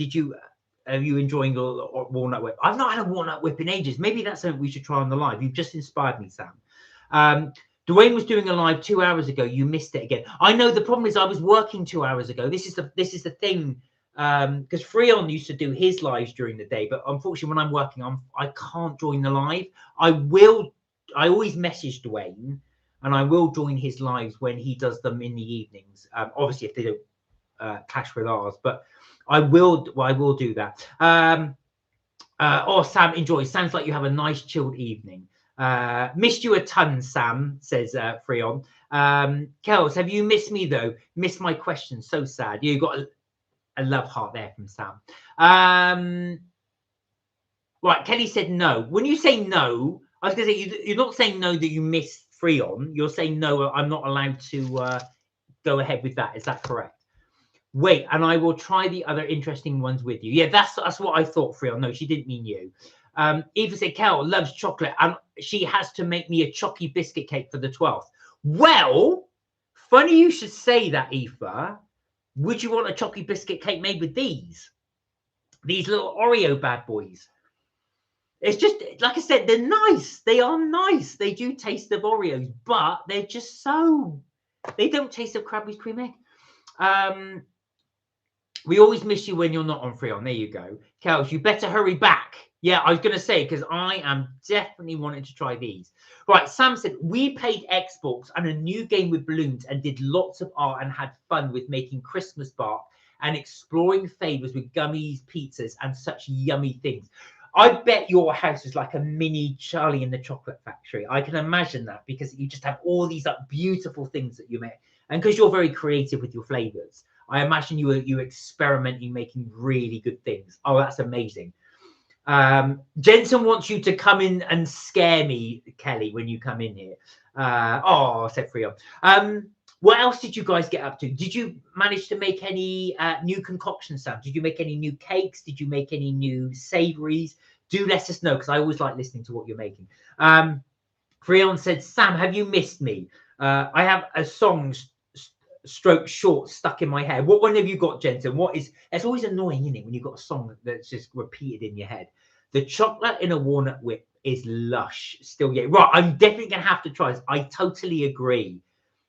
Are you enjoying your walnut whip? I've not had a walnut whip in ages. Maybe that's something we should try on the live. You've just inspired me, Sam. Dwayne was doing a live 2 hours ago. You missed it again. I know the problem is I was working 2 hours ago. This is the thing. Because Freon used to do his lives during the day, but unfortunately when I'm working, I can't join the live. I always message Dwayne and I will join his lives when he does them in the evenings. Obviously if they don't clash with ours, but I will do that. Oh, Sam, enjoy. Sounds like you have a nice chilled evening. Missed you a ton, Sam, says Freon. Kels, have you missed me though? Missed my question. So sad. You got a love heart there from Sam. Right, Kelly said no. When you say no, I was going to say you're not saying no that you missed Freon. You're saying no, I'm not allowed to go ahead with that. Is that correct? Wait, and I will try the other interesting ones with you. Yeah, that's what I thought, Freon. No, she didn't mean you. Eva said, Kel loves chocolate, and she has to make me a chocky biscuit cake for the 12th. Well, funny you should say that, Eva. Would you want a chocky biscuit cake made with these little Oreo bad boys? It's just, like I said, they're nice. They are nice. They do taste of Oreos, but they're just they don't taste of Cadbury's cream egg. We always miss you when you're not on Freon. There you go. Kels, you better hurry back. Yeah, I was going to say, because I am definitely wanting to try these. Right, Sam said, we played Xbox and a new game with balloons and did lots of art and had fun with making Christmas bark and exploring flavors with gummies, pizzas, and such yummy things. I bet your house is like a mini Charlie in the Chocolate Factory. I can imagine that because you just have all these beautiful things that you make. And because you're very creative with your flavors. I imagine you were experimenting, making really good things. Oh, that's amazing. Jensen wants you to come in and scare me, Kelly, when you come in here. Oh, said Freon. What else did you guys get up to? Did you manage to make any new concoctions, Sam? Did you make any new cakes? Did you make any new savories? Do let us know, because I always like listening to what you're making. Freon said, Sam, have you missed me? I have a song stroke short stuck in my head. What one have you got, Jensen? It's always annoying, isn't it, when you've got a song that's just repeated in your head. The chocolate in a walnut whip is lush still. Yeah, right, I'm definitely gonna have to try this. I totally agree.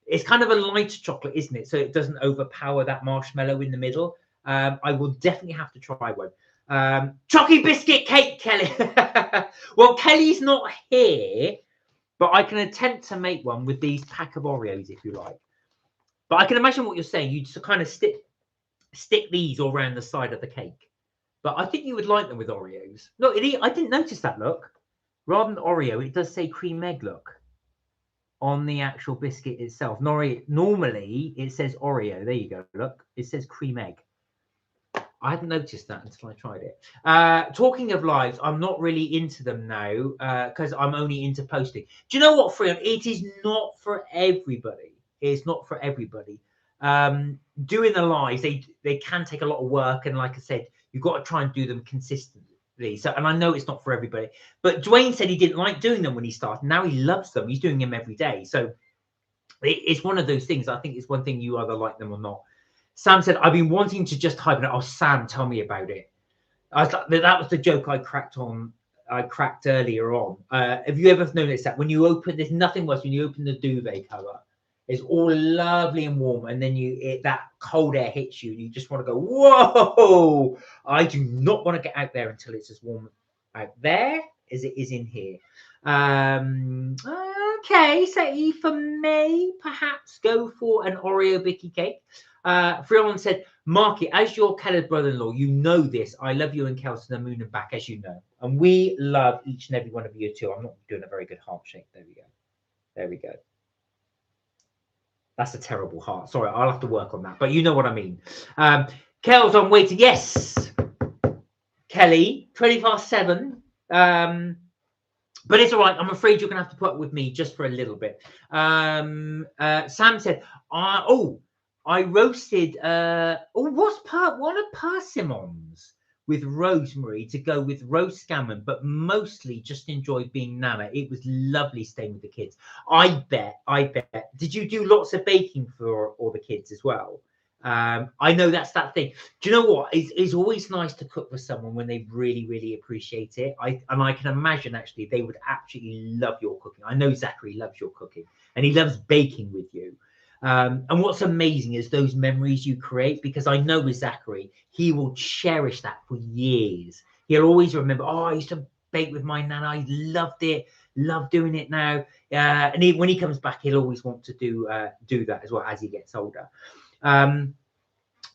It's kind of a lighter chocolate, isn't it, so it doesn't overpower that marshmallow in the middle. I will definitely have to try one. Chocolate biscuit cake, Kelly. Well, Kelly's not here, but I can attempt to make one with these pack of Oreos if you like. But I can imagine what you're saying. You'd kind of stick these all around the side of the cake. But I think you would like them with Oreos. No, I didn't notice that, look. Rather than Oreo, it does say cream egg, look, on the actual biscuit itself. Normally, it says Oreo. There you go, look. It says cream egg. I hadn't noticed that until I tried it. Talking of lives, I'm not really into them now because I'm only into posting. Do you know what, Freon? It is not for everybody. It's not for everybody. Doing the lives, they can take a lot of work, and like I said, you've got to try and do them consistently. So, and I know it's not for everybody, but Dwayne said he didn't like doing them when he started. Now he loves them. He's doing them every day. So it's one of those things. I think it's one thing you either like them or not. Sam said, I've been wanting to just hibernate. Oh, Sam, tell me about it. That was the joke I cracked earlier on. Have you ever noticed that when you open, there's nothing worse when you open the duvet cover. It's all lovely and warm, and then that cold air hits you, and you just want to go, whoa! I do not want to get out there until it's as warm out there as it is in here. Okay, so Aoife may perhaps go for an Oreo bicky cake. Freeland said, Marky, as your Keller's brother-in-law, you know this. I love you and Kel to the moon and back, as you know. And we love each and every one of you too. I'm not doing a very good heart shape. There we go. There we go. That's a terrible heart. Sorry, I'll have to work on that. But you know what I mean. Kel's on waiting. Yes, Kelly, 20-7. But it's all right. I'm afraid you're going to have to put up with me just for a little bit. Sam said, I roasted, one of persimmons with rosemary to go with roast gammon, but mostly just enjoyed being Nana. It was lovely staying with the kids. I bet. Did you do lots of baking for all the kids as well? I know that's that thing. Do you know what? It's always nice to cook for someone when they really, really appreciate it. I can imagine actually they would absolutely love your cooking. I know Zachary loves your cooking and he loves baking with you. And what's amazing is those memories you create, because I know with Zachary, he will cherish that for years. He'll always remember, oh, I used to bake with my nana. I loved it. Love doing it now. And when he comes back, he'll always want to do that as well as he gets older.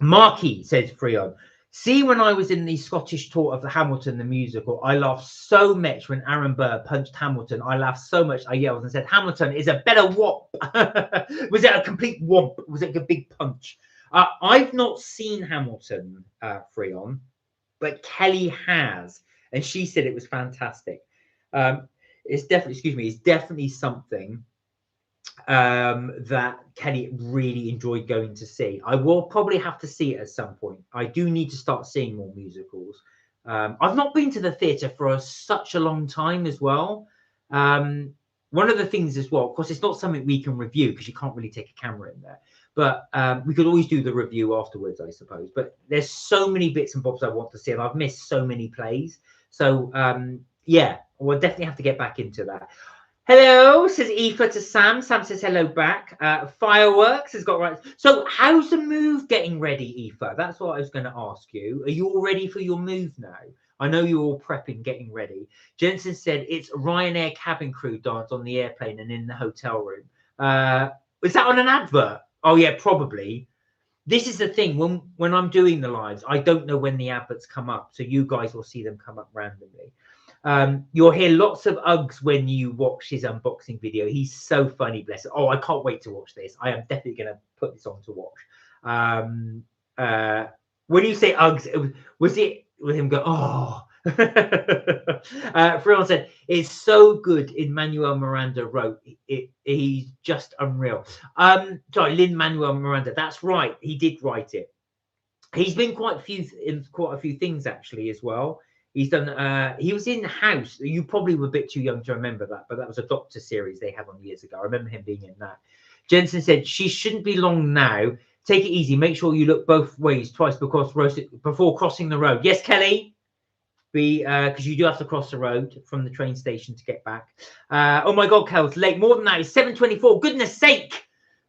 Marky, says Freon, see, when I was in the Scottish tour of the Hamilton, the musical, I laughed so much when Aaron Burr punched Hamilton. I laughed so much, I yelled and said, Hamilton is a better whomp. Was it a complete whomp? Was it a big punch? I've not seen Hamilton, Freon, but Kelly has. And she said it was fantastic. It's definitely something that Kelly really enjoyed going to see. I will probably have to see it at some point. I do need to start seeing more musicals. I've not been to the theatre for such a long time as well. One of the things as well, of course, it's not something we can review because you can't really take a camera in there. But we could always do the review afterwards, I suppose. But there's so many bits and bobs I want to see, and I've missed so many plays. So, yeah, we'll definitely have to get back into that. Hello, says Aoife to Sam. Sam says hello back. Fireworks has got right. So how's the move getting ready, Aoife? That's what I was going to ask you. Are you all ready for your move now? I know you're all prepping, getting ready. Jensen said it's Ryanair cabin crew dance on the airplane and in the hotel room. Is that on an advert? Oh, yeah, probably. This is the thing. When I'm doing the lives, I don't know when the adverts come up. So you guys will see them come up randomly. You'll hear lots of Uggs when you watch his unboxing video. He's so funny, bless it. Oh, I can't wait to watch this. I am definitely going to put this on to watch. When you say Uggs, was it with him go, oh? Freon said, it's so good. Emmanuel Miranda wrote it. He's just unreal. Sorry, Lin-Manuel Miranda. That's right. He did write it. He's been quite a few things actually as well. He's done. He was in House. You probably were a bit too young to remember that, but that was a Doctor series they had on years ago. I remember him being in that. Jensen said she shouldn't be long now. Take it easy. Make sure you look both ways twice before crossing the road. Yes, Kelly. Because you do have to cross the road from the train station to get back. Oh my God, Kel's late. More than that, it's 7:24. Goodness sake.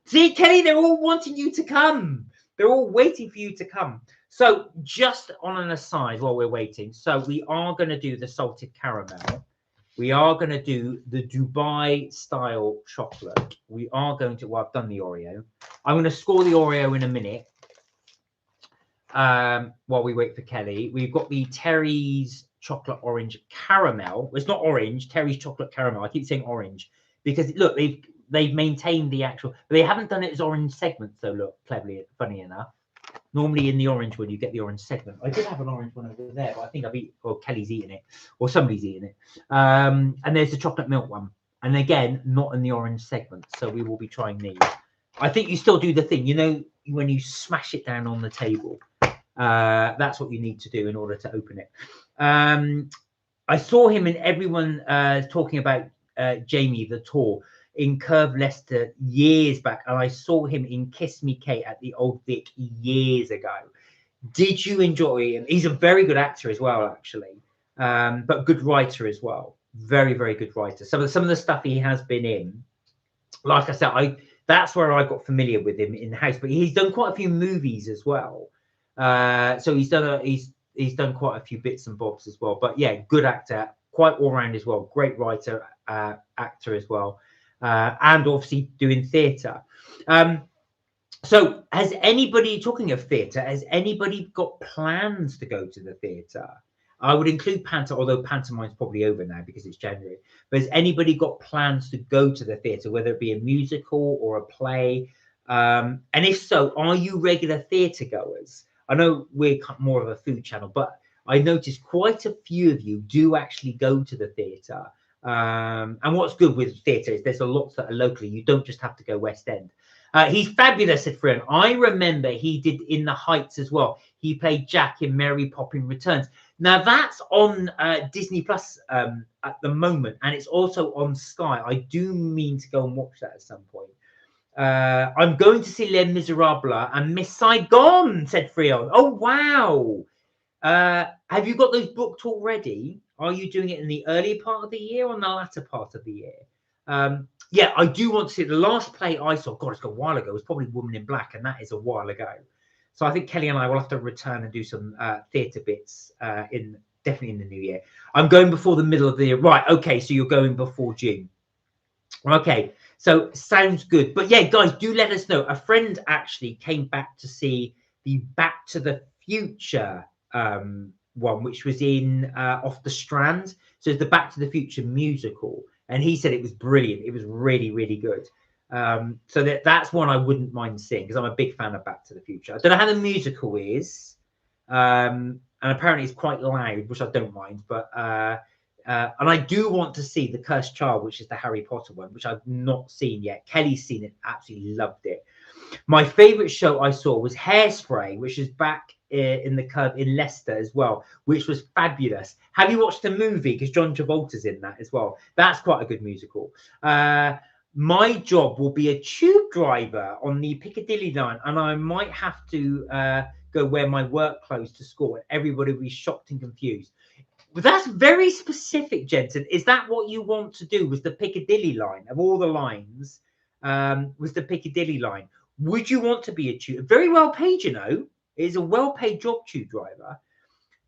See, Kelly, they're all wanting you to come. They're all waiting for you to come. So just on an aside while we're waiting. So we are going to do the salted caramel. We are going to do the Dubai style chocolate. We are going to, well, I've done the Oreo. I'm going to score the Oreo in a minute. While we wait for Kelly, we've got the Terry's chocolate orange caramel. It's not orange, Terry's chocolate caramel. I keep saying orange because look, they've maintained the actual, but they haven't done it as orange segments. So look, cleverly, funny enough. Normally in the orange one, you get the orange segment. I did have an orange one over there, but I think or Kelly's eating it, or somebody's eating it. And there's the chocolate milk one, and again, not in the orange segment. So we will be trying these. I think you still do the thing, you know, when you smash it down on the table. That's what you need to do in order to open it. I saw him and everyone talking about Jamie the Tour in Curve Leicester years back, and I saw him in Kiss Me Kate at the Old Vic years ago. Did you enjoy him? He's a very good actor as well, actually, but good writer as well. Very, very good writer. Some of the stuff he has been in, like I said, that's where I got familiar with him in the house. But he's done quite a few movies as well. So he's done quite a few bits and bobs as well. But yeah, good actor, quite all round as well. Great writer, actor as well, and obviously doing theatre. So has anybody, talking of theatre, has anybody got plans to go to the theatre? I would include Panto, although pantomime's probably over now because it's January. But has anybody got plans to go to the theatre, whether it be a musical or a play? And if so, are you regular theatre goers? I know we're more of a food channel, but I noticed quite a few of you do actually go to the theatre. And what's good with theatre is there's a lot that are locally. You don't just have to go West End. He's fabulous, said Friend. I remember he did In the Heights as well. He played Jack in Mary Poppins Returns. Now that's on Disney Plus at the moment, and it's also on Sky. I do mean to go and watch that at some point. I'm going to see Les Miserables and Miss Saigon, said Freon. Oh, wow. Have you got those booked already? Are you doing it in the early part of the year or in the latter part of the year? Yeah, I do want to see the last play I saw. God, it's a while ago. It was probably Woman in Black, and that is a while ago. So I think Kelly and I will have to return and do some theatre bits definitely in the new year. I'm going before the middle of the year. Right, okay, so you're going before June. Okay, so sounds good. But yeah, guys, do let us know. A friend actually came back to see the Back to the Future one, which was in off the Strand. So it's the Back to the Future musical. And he said it was brilliant. It was really, really good. So that's one I wouldn't mind seeing because I'm a big fan of Back to the Future. I don't know how the musical is. And apparently it's quite loud, which I don't mind. But and I do want to see The Cursed Child, which is the Harry Potter one, which I've not seen yet. Kelly's seen it, absolutely loved it. My favourite show I saw was Hairspray, which is back in the Curve in Leicester as well, which was fabulous. Have you watched the movie? Because John Travolta's in that as well. That's quite a good musical. My job will be a tube driver on the Piccadilly line, and I might have to go wear my work clothes to school. Everybody will be shocked and confused. But that's very specific, Jensen. Is that what you want to do? Was the Piccadilly line of all the lines? Was the Piccadilly line? Would you want to be a tube? Very well paid, you know. It is a well-paid job, tube driver.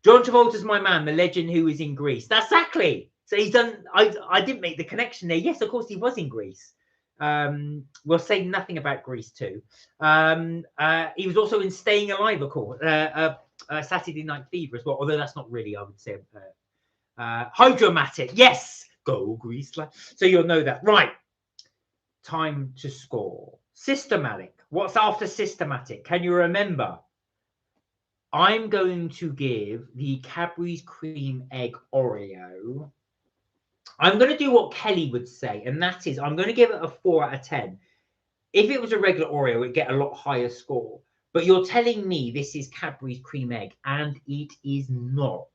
John Travolta's my man, the legend who is in Greece. That's exactly. So he's done. I didn't make the connection there. Yes, of course he was in Greece. We'll say nothing about Greece too. He was also in Staying Alive, of course. Saturday Night Fever as well. Although that's not really, I would say, Hydromatic. Yes, go Greece. So you'll know that, right? Time to score. Systematic. What's after systematic? Can you remember? I'm going to give the Cadbury's Cream Egg Oreo. I'm going to do what Kelly would say, and that is I'm going to give it a 4 out of 10. If it was a regular Oreo, it'd get a lot higher score. But you're telling me this is Cadbury's Cream Egg, and it is not.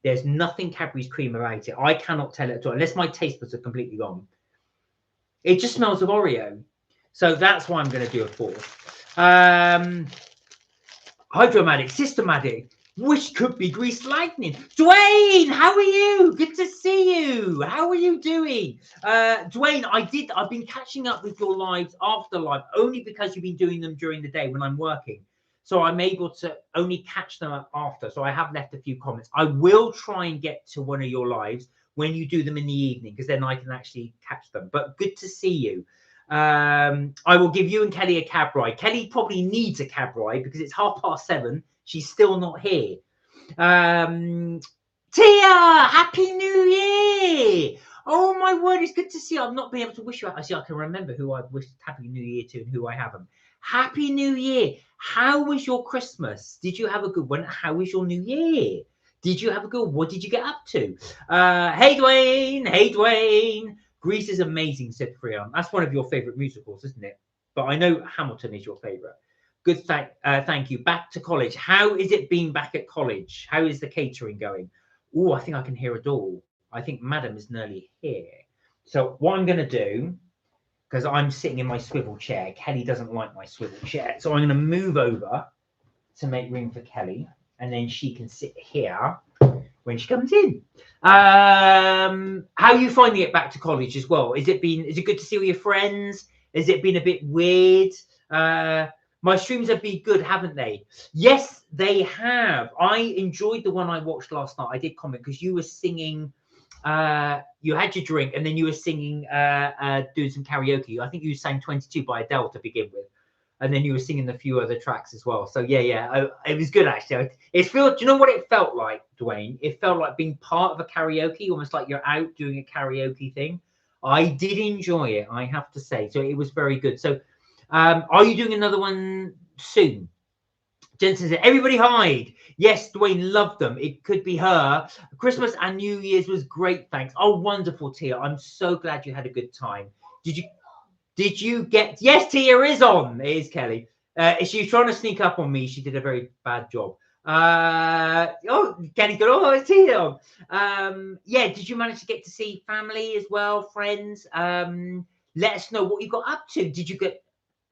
There's nothing Cadbury's Cream about it. I cannot tell it at all, unless my taste buds are completely gone. It just smells of Oreo. So that's why I'm going to do a 4. Hydromatic, Systematic, which could be Grease Lightning. Dwayne, how are you? Good to see you. How are you doing? Dwayne, I've been catching up with your lives after live, only because you've been doing them during the day when I'm working. So I'm able to only catch them up after. So I have left a few comments. I will try and get to one of your lives when you do them in the evening, because then I can actually catch them. But good to see you. I will give you and Kelly a cab ride. Kelly probably needs a cab ride because it's 7:30. She's still not here. Tia, Happy New Year! Oh my word, it's good to see you. I've not been able to wish you. Actually, I can remember who I've wished Happy New Year to and who I haven't. Happy New Year. How was your Christmas? Did you have a good one? How was your New Year? Did you have a good one? What did you get up to? Hey, Dwayne. Hey, Dwayne. Grease is amazing, said Freon. That's one of your favourite musicals, isn't it? But I know Hamilton is your favourite. Good, thank you. Back to college. How is it being back at college? How is the catering going? Oh, I think I can hear a door. I think Madam is nearly here. So what I'm going to do, because I'm sitting in my swivel chair, Kelly doesn't like my swivel chair. So I'm going to move over to make room for Kelly, and then she can sit here when she comes in. How are you finding it back to college as well? Is it good to see all your friends? Has it been a bit weird? My streams have been good, haven't they? Yes, they have. I enjoyed the one I watched last night. I did comment because you were singing, you had your drink and then you were singing, doing some karaoke. I think you sang 22 by Adele to begin with. And then you were singing a few other tracks as well. So yeah, it was good actually. Do you know what it felt like, Dwayne? It felt like being part of a karaoke, almost like you're out doing a karaoke thing. I did enjoy it, I have to say. So it was very good. So are you doing another one soon? Jensen said, everybody hide. Yes, Dwayne loved them. It could be her. Christmas and New Year's was great, thanks. Oh, wonderful, Tia. I'm so glad you had a good time. Did you get... Yes, Tia is on. It is Kelly. She was trying to sneak up on me. She did a very bad job. Oh, Kelly got... Oh, it's Tia on. Yeah, did you manage to get to see family as well, friends? Let us know what you got up to. Did you get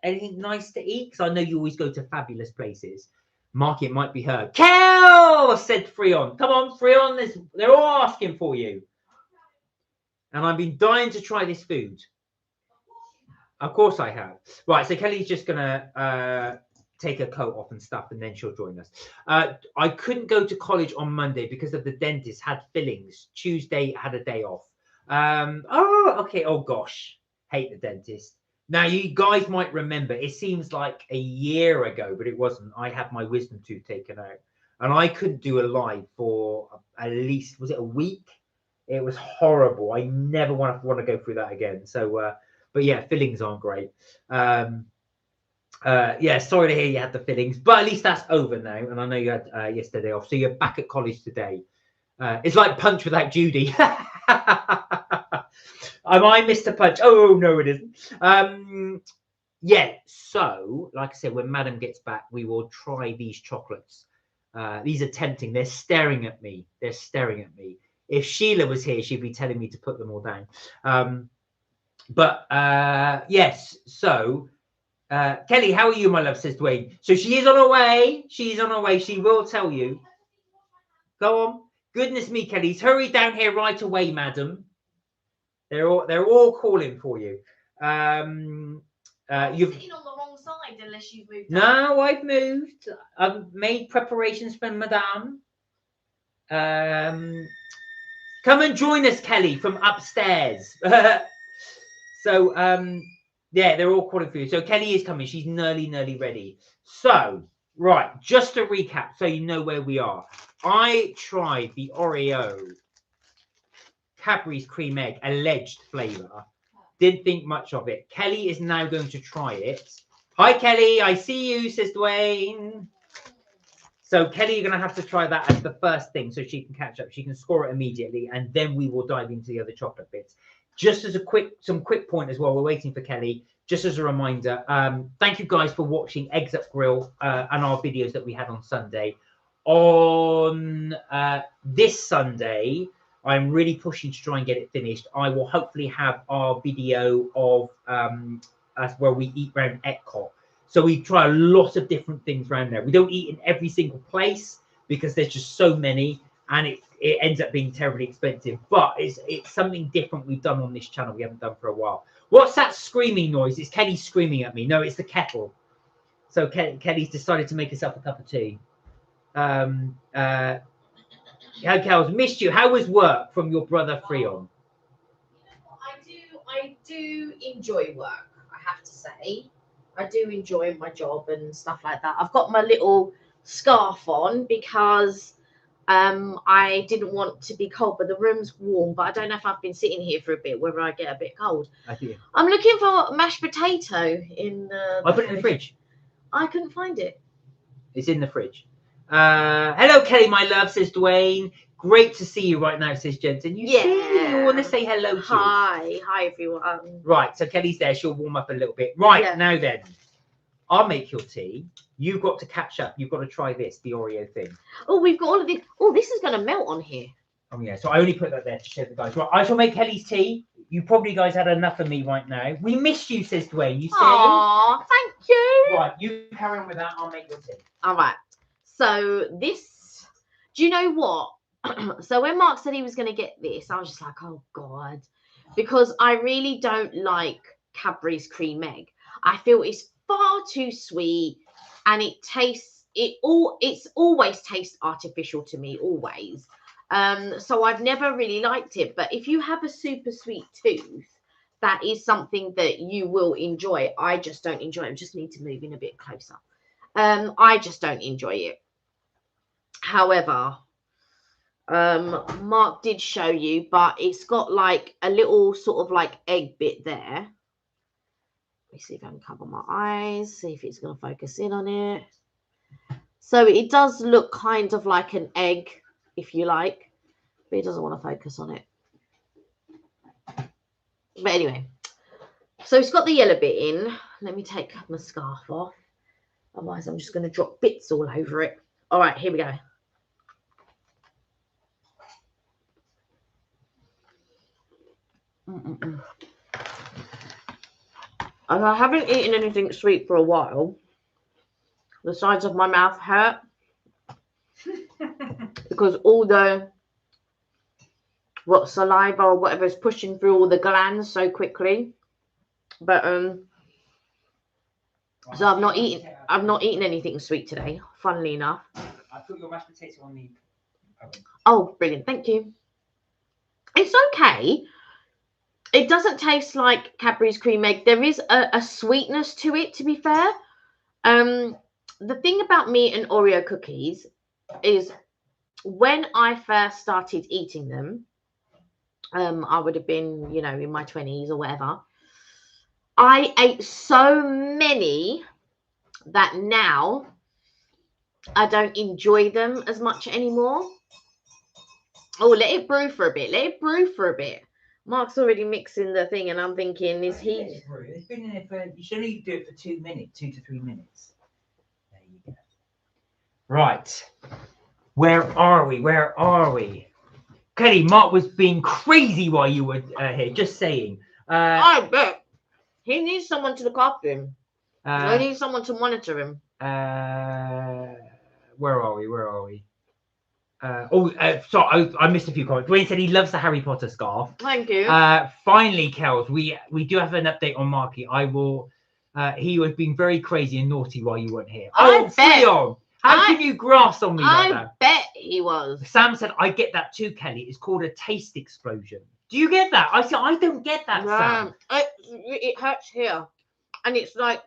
anything nice to eat? Because I know you always go to fabulous places. Mark, it might be her. Kel, said Freon. Come on, Freon. They're all asking for you. And I've been dying to try this food. Of course I have. Right, so Kelly's just going to take her coat off and stuff, and then she'll join us. I couldn't go to college on Monday because of the dentist had fillings. Tuesday had a day off. Oh, okay. Oh, gosh. Hate the dentist. Now, you guys might remember, it seems like a year ago, but it wasn't. I had my wisdom tooth taken out, and I couldn't do a live for at least, was it a week? It was horrible. I never want to go through that again. So, but yeah, fillings aren't great. Yeah, sorry to hear you had the fillings, but at least that's over now. And I know you had yesterday off, so you're back at college today. It's like Punch without Judy. Am I Mr. Punch? Oh, no, it isn't. Yeah, so, like I said, when Madam gets back, we will try these chocolates. These are tempting. They're staring at me. They're staring at me. If Sheila was here, she'd be telling me to put them all down. But yes, so Kelly, how are you, my love, says Dwayne. So she is on her way. She's on her way. She will tell you. Go on. Goodness me, Kelly's hurry down here right away, madam. They're all calling for you. You're sitting on the wrong side unless you've moved. No, I've moved. I've made preparations for madame. Come and join us, Kelly, from upstairs. So, yeah, they're all calling for you. So Kelly is coming. She's nearly ready. So, right, just to recap so you know where we are. I tried the Oreo Cadbury's Cream Egg alleged flavour. Didn't think much of it. Kelly is now going to try it. Hi, Kelly. I see you, says Dwayne. So Kelly, you're going to have to try that as the first thing so she can catch up. She can score it immediately, and then we will dive into the other chocolate bits. Just as some quick point as well, we're waiting for Kelly. Just as a reminder, thank you guys for watching Eggs Up Grill and our videos that we had on Sunday. On this Sunday, I'm really pushing to try and get it finished. I will hopefully have our video of us where we eat around Epcot. So we try a lot of different things around there. We don't eat in every single place because there's just so many, and it ends up being terribly expensive. But it's something different we've done on this channel we haven't done for a while. What's that screaming noise? It's Kelly screaming at me. No, it's the kettle. So Kelly's decided to make herself a cup of tea. Kels, missed you. How was work from your brother Freon? I do enjoy work, I have to say. I do enjoy my job and stuff like that. I've got my little scarf on because I didn't want to be cold, but the room's warm. But I don't know if I've been sitting here for a bit, whether I get a bit cold. I do. I'm looking for mashed potato in the... I put it in the fridge. I couldn't find it. It's in the fridge. Hello, Kelly, my love, says Dwayne. Great to see you right now, says Jensen. You want to say hello to Hi everyone. Right, so Kelly's there. She'll warm up a little bit. Right, now then. I'll make your tea. You've got to catch up. You've got to try this, the Oreo thing. Oh, we've got all of this. Oh, this is going to melt on here. Oh, yeah. So I only put that there to show the guys. Right, I shall make Kelly's tea. You probably guys had enough of me right now. We missed you, says Dwayne. You say? Aw, thank you. Right, you carry on with that. I'll make your tea. All right. So this, do you know what? So when Mark said he was going to get this, I was just like, oh, God. Because I really don't like Cadbury's cream egg. I feel it's far too sweet, and it's always tastes artificial to me, always. So I've never really liked it. But if you have a super sweet tooth, that is something that you will enjoy. I just don't enjoy it. I just need to move in a bit closer. I just don't enjoy it. However, Mark did show you, but it's got like a little sort of like egg bit there. Let me see if I can cover my eyes, see if it's going to focus in on it. So it does look kind of like an egg, if you like, but it doesn't want to focus on it. But anyway, so it's got the yellow bit in. Let me take my scarf off. Otherwise, I'm just going to drop bits all over it. All right, here we go. And I haven't eaten anything sweet for a while. The sides of my mouth hurt because all the saliva or whatever is pushing through all the glands so quickly. But so I've not eaten anything sweet today, funnily enough. I put your mashed potato on the oven. Oh, brilliant, thank you. It's okay. It doesn't taste like Cadbury's cream egg. There is a sweetness to it, to be fair. The thing about me and Oreo cookies is when I first started eating them, I would have been, you know, in my 20s or whatever. I ate so many that now I don't enjoy them as much anymore. Oh, let it brew for a bit. Let it brew for a bit. Mark's already mixing the thing, and I'm thinking, is he... It's been in there for... You should only do it for 2 minutes, 2 to 3 minutes. There you go. Right. Where are we? Where are we? Kelly, Mark was being crazy while you were here, just saying. I bet. He needs someone to look after him. He needs someone to monitor him. Where are we? Where are we? Sorry, I missed a few comments. Dwayne said he loves the Harry Potter scarf. Thank you. Finally, Kels, we do have an update on Marky. I will. He was being very crazy and naughty while you weren't here. I bet. Freon, how can you grass on me like that? I bet he was. Sam said, "I get that too, Kelly. It's called a taste explosion." Do you get that? I said, I don't get that, Sam. It hurts here, and it's like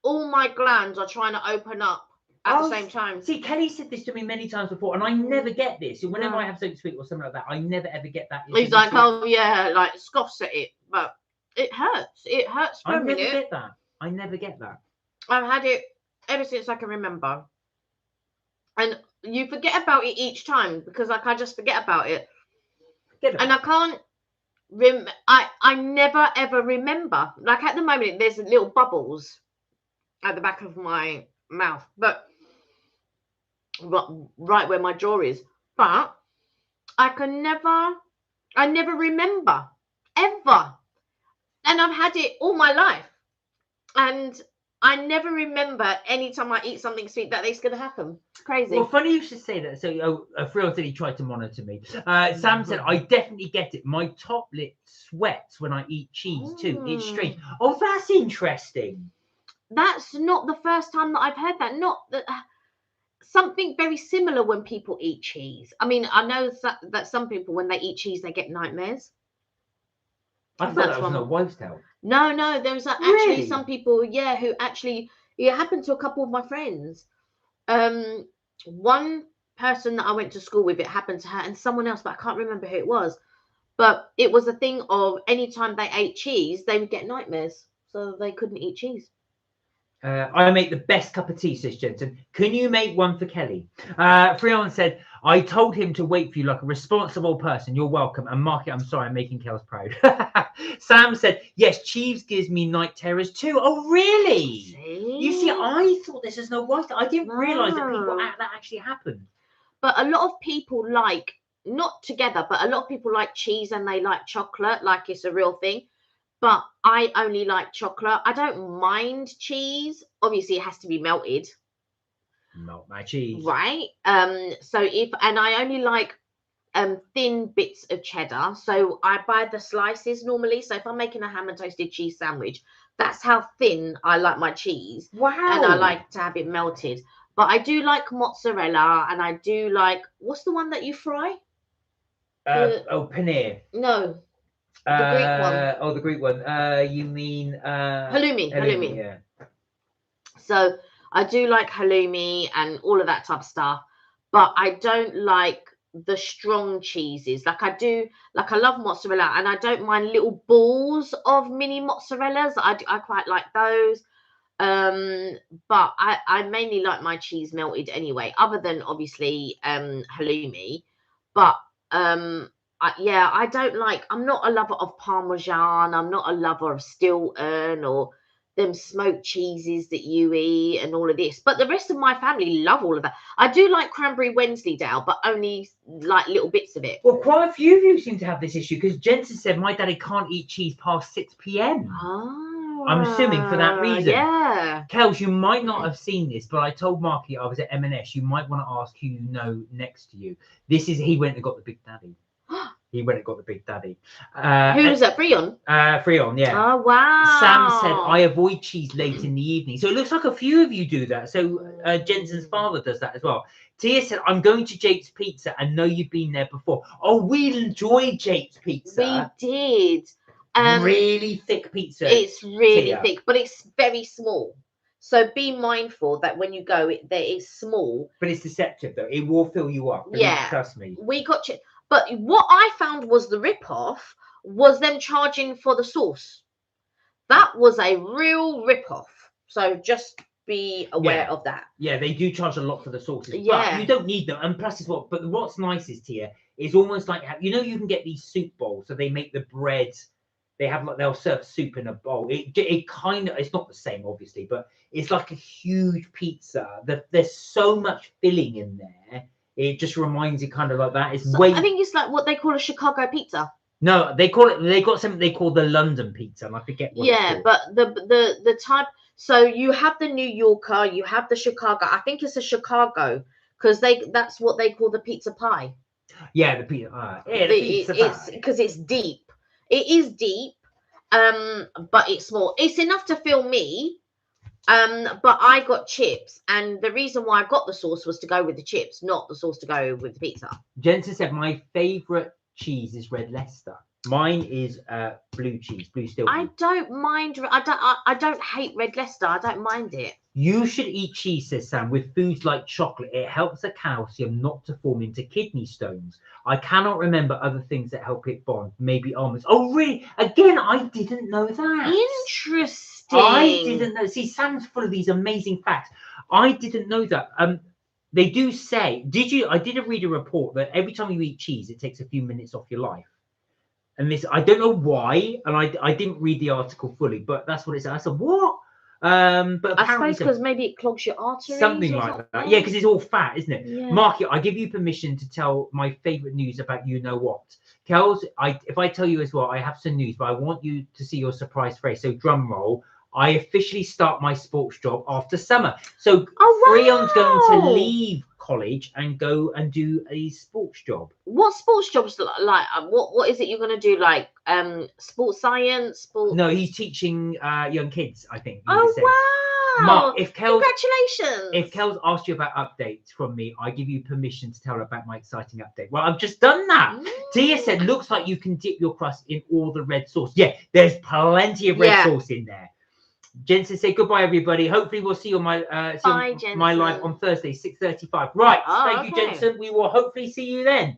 all my glands are trying to open up at the same time. See, Kelly said this to me many times before, and I never get this. Whenever I have something sweet or something like that, I never ever get that. He's like, oh yeah, like scoffs at it, but it hurts. It hurts for a minute. I never get that. I never get that. I've had it ever since I can remember. and you forget about it each time because like I just forget about it, and I can't. I never ever remember. Like at the moment, there's little bubbles at the back of my mouth, but right where my jaw is. But I never remember ever, and I've had it all my life, and I never remember any time I eat something sweet that it's going to happen. It's crazy. Well, funny you should say that. So, Frill said he tried to monitor me. Sam said, I definitely get it. My top lip sweats when I eat cheese too. It's strange. Oh, that's interesting. That's not the first time that I've heard that. Not that. Something very similar when people eat cheese. I mean, I know that some people, when they eat cheese, they get nightmares. I thought that was a wives' tale. No, there's actually some people, yeah, who actually, it happened to a couple of my friends. One person that I went to school with, it happened to her, and someone else, but I can't remember who it was. But it was a thing of anytime they ate cheese, they would get nightmares, so they couldn't eat cheese. I make the best cup of tea, says Jensen. Can you make one for Kelly? Freon said, I told him to wait for you like a responsible person. You're welcome. And Mark, I'm sorry, I'm making Kel's proud. Sam said, yes, cheese gives me night terrors too. Oh, really? You see, I thought this is no white. I didn't realise that that actually happened. But a lot of people like, not together, but a lot of people like cheese and they like chocolate, like it's a real thing. But I only like chocolate. I don't mind cheese. Obviously, it has to be melted. Melt my cheese. Right. So I only like thin bits of cheddar. So I buy the slices normally. So if I'm making a ham and toasted cheese sandwich, that's how thin I like my cheese. Wow. And I like to have it melted. But I do like mozzarella, and I do like, what's the one that you fry? Paneer. No. The Greek one. Oh, the Greek one. You mean halloumi. Yeah. So I do like halloumi and all of that type of stuff, but I don't like the strong cheeses. Like I love mozzarella, and I don't mind little balls of mini mozzarellas. I quite like those. But I mainly like my cheese melted anyway, other than obviously halloumi. But I don't like, I'm not a lover of Parmesan. I'm not a lover of Stilton or them smoked cheeses that you eat and all of this. But the rest of my family love all of that. I do like cranberry Wensleydale, but only like little bits of it. Well, quite a few of you seem to have this issue because Jensen said my daddy can't eat cheese past 6 p.m. I'm assuming for that reason. Yeah. Kels, you might not have seen this, but I told Marky I was at M&S. You might want to ask who you know next to you. He went and got the Big Daddy. He went and got the Big Daddy. Who was that? Freon? Freon, yeah. Oh, wow. Sam said, I avoid cheese late in the evening. So it looks like a few of you do that. So Jensen's father does that as well. Tia said, I'm going to Jake's Pizza. I know you've been there before. Oh, we enjoyed Jake's Pizza. We did. Really thick pizza. It's really Tia. thick, but it's very small. So be mindful that when you go, it's small. But it's deceptive, though. It will fill you up. Yeah. Trust me. We got chips. But what I found was the rip-off was them charging for the sauce. That was a real rip-off. So just be aware of that. Yeah, they do charge a lot for the sauces. Yeah. But you don't need them. And plus, but what's nice is, Tia, is almost like, you can get these soup bowls. So they make the bread. They'll serve soup in a bowl. It kind of, it's not the same, obviously, but it's like a huge pizza. There's so much filling in there. It just reminds you kind of like that. I think it's like what they call a Chicago pizza. No, they got something they call the London pizza, and I forget what it's called. But the type. So you have the New Yorker, you have the Chicago. I think it's a Chicago because that's what they call the pizza pie. Yeah, the pizza. It's because it's deep. It is deep, but it's small. It's enough to fill me. But I got chips, and the reason why I got the sauce was to go with the chips, not the sauce to go with the pizza. Jensen said my favourite cheese is Red Leicester. Mine is blue cheese, blue Stilton. I don't mind. I don't hate Red Leicester. I don't mind it. You should eat cheese, says Sam, with foods like chocolate. It helps the calcium not to form into kidney stones. I cannot remember other things that help it bond. Maybe almonds. Oh, really? Again, I didn't know that. Interesting. I didn't know. See, Sam's full of these amazing facts. I didn't know that. they do say, I did read a report that every time you eat cheese, it takes a few minutes off your life. And this, I don't know why, and I didn't read the article fully, but that's what it said. I said, what? But I apparently suppose because maybe it clogs your arteries. something or like something. that. Yeah, because it's all fat, isn't it? Yeah. Marky, I give you permission to tell my favourite news about you know what. Kels, if I tell you as well, I have some news, but I want you to see your surprise face. So drum roll. I officially start my sports job after summer. So Freon's going to leave college and go and do a sports job. What sports jobs like? What is it you're going to do? Like sports science? No, he's teaching young kids, I think. Oh wow! Mark, congratulations. If Kels asked you about updates from me, I give you permission to tell her about my exciting update. Well, I've just done that. Tia said, looks like you can dip your crust in all the red sauce. Yeah, there's plenty of red sauce in there. Jensen said goodbye, everybody. Hopefully, we'll see you on my my live on Thursday, 6:35. Right. Thank you, Jensen. We will hopefully see you then.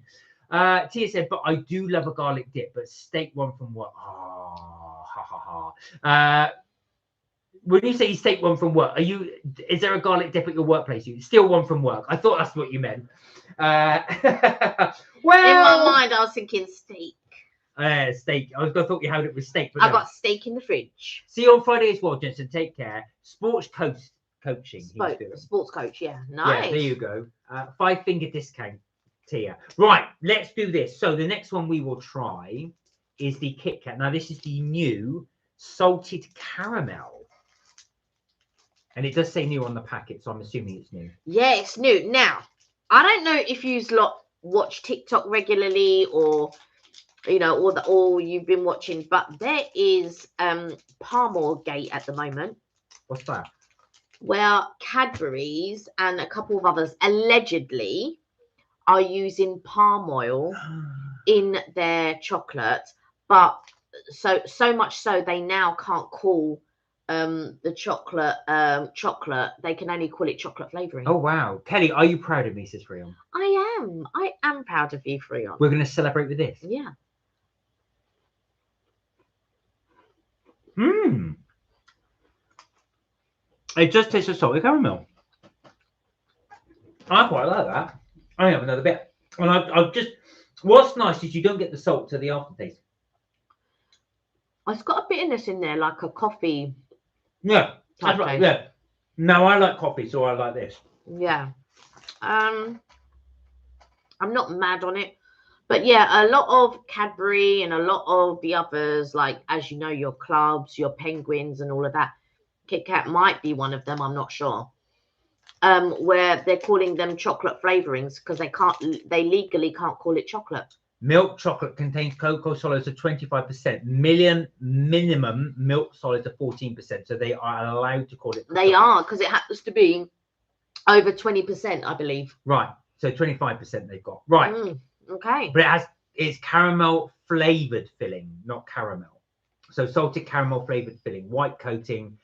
Tia said, but I do love a garlic dip, but steak one from work. Oh, ha ha ha. When you say you take one from work, is there a garlic dip at your workplace? You still one from work? I thought that's what you meant. Well, in my mind, I was thinking steak. Steak. I thought you had it with steak. But I got steak in the fridge. See you on Friday as well, Jensen. Take care. Sports coaching. Sports coach, yeah. Nice. Yeah, there you go. 5-finger discount, Tia. Right, let's do this. So the next one we will try is the Kit Kat. Now, this is the new salted caramel. And it does say new on the packet, so I'm assuming it's new. Yeah, it's new. Now, I don't know if you watch TikTok regularly or or you've been watching, but there is palm oil gate at the moment. What's that? Well, Cadbury's and a couple of others allegedly are using palm oil in their chocolate, but so much so they now can't call the chocolate chocolate. They can only call it chocolate flavoring. Oh wow. Kelly, are you proud of me, Sis Freon? I am proud of you, Freon. We're going to celebrate with this. Yeah. It just tastes of salted caramel. I quite like that. I have another bit. And I've just, what's nice is you don't get the salt to the aftertaste. It's got a bitterness in there, like a coffee. Yeah, that's right. Yeah. Now I like coffee, so I like this. Yeah. I'm not mad on it. But yeah, a lot of Cadbury and a lot of the others, like, as you know, your clubs, your penguins and all of that. Kit Kat might be one of them, I'm not sure. Where they're calling them chocolate flavorings because they legally can't call it chocolate. Milk chocolate contains cocoa solids of 25%. Minimum milk solids of 14%. So they are allowed to call it chocolate. They are, because it happens to be over 20%, I believe. Right. So 25% they've got. Right. Okay. But it's caramel flavored filling, not caramel. So salted caramel flavored filling, white coating,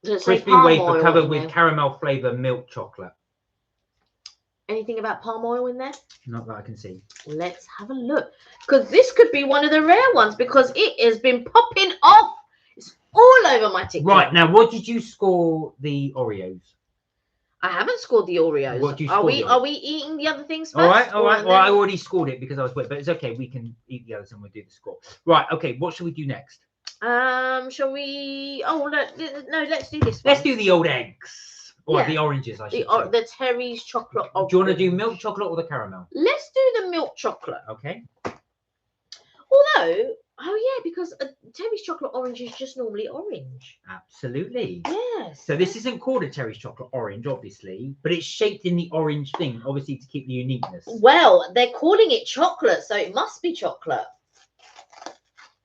crispy wafer covered with caramel flavored milk chocolate. Anything about palm oil in there? Not that I can see. Let's have a look. Because this could be one of the rare ones because it has been popping off. It's all over my TikTok. Right. Now, what did you score the Oreos? I haven't scored the Oreos. What do you are we eating the other things first? All right. Well, I already scored it because I was wet, but it's okay. We can eat the others and we'll do the score. Right. Okay. What should we do next? Shall we? Oh, no. Let's do this one. Let's do the old eggs or the oranges. I should say. The Terry's chocolate. Do you want to do milk chocolate or the caramel? Let's do the milk chocolate. Okay. Although, because Terry's chocolate orange is just normally orange. Absolutely. Yes. So this isn't called a Terry's chocolate orange, obviously, but it's shaped in the orange thing, obviously to keep the uniqueness. Well, they're calling it chocolate, so it must be chocolate.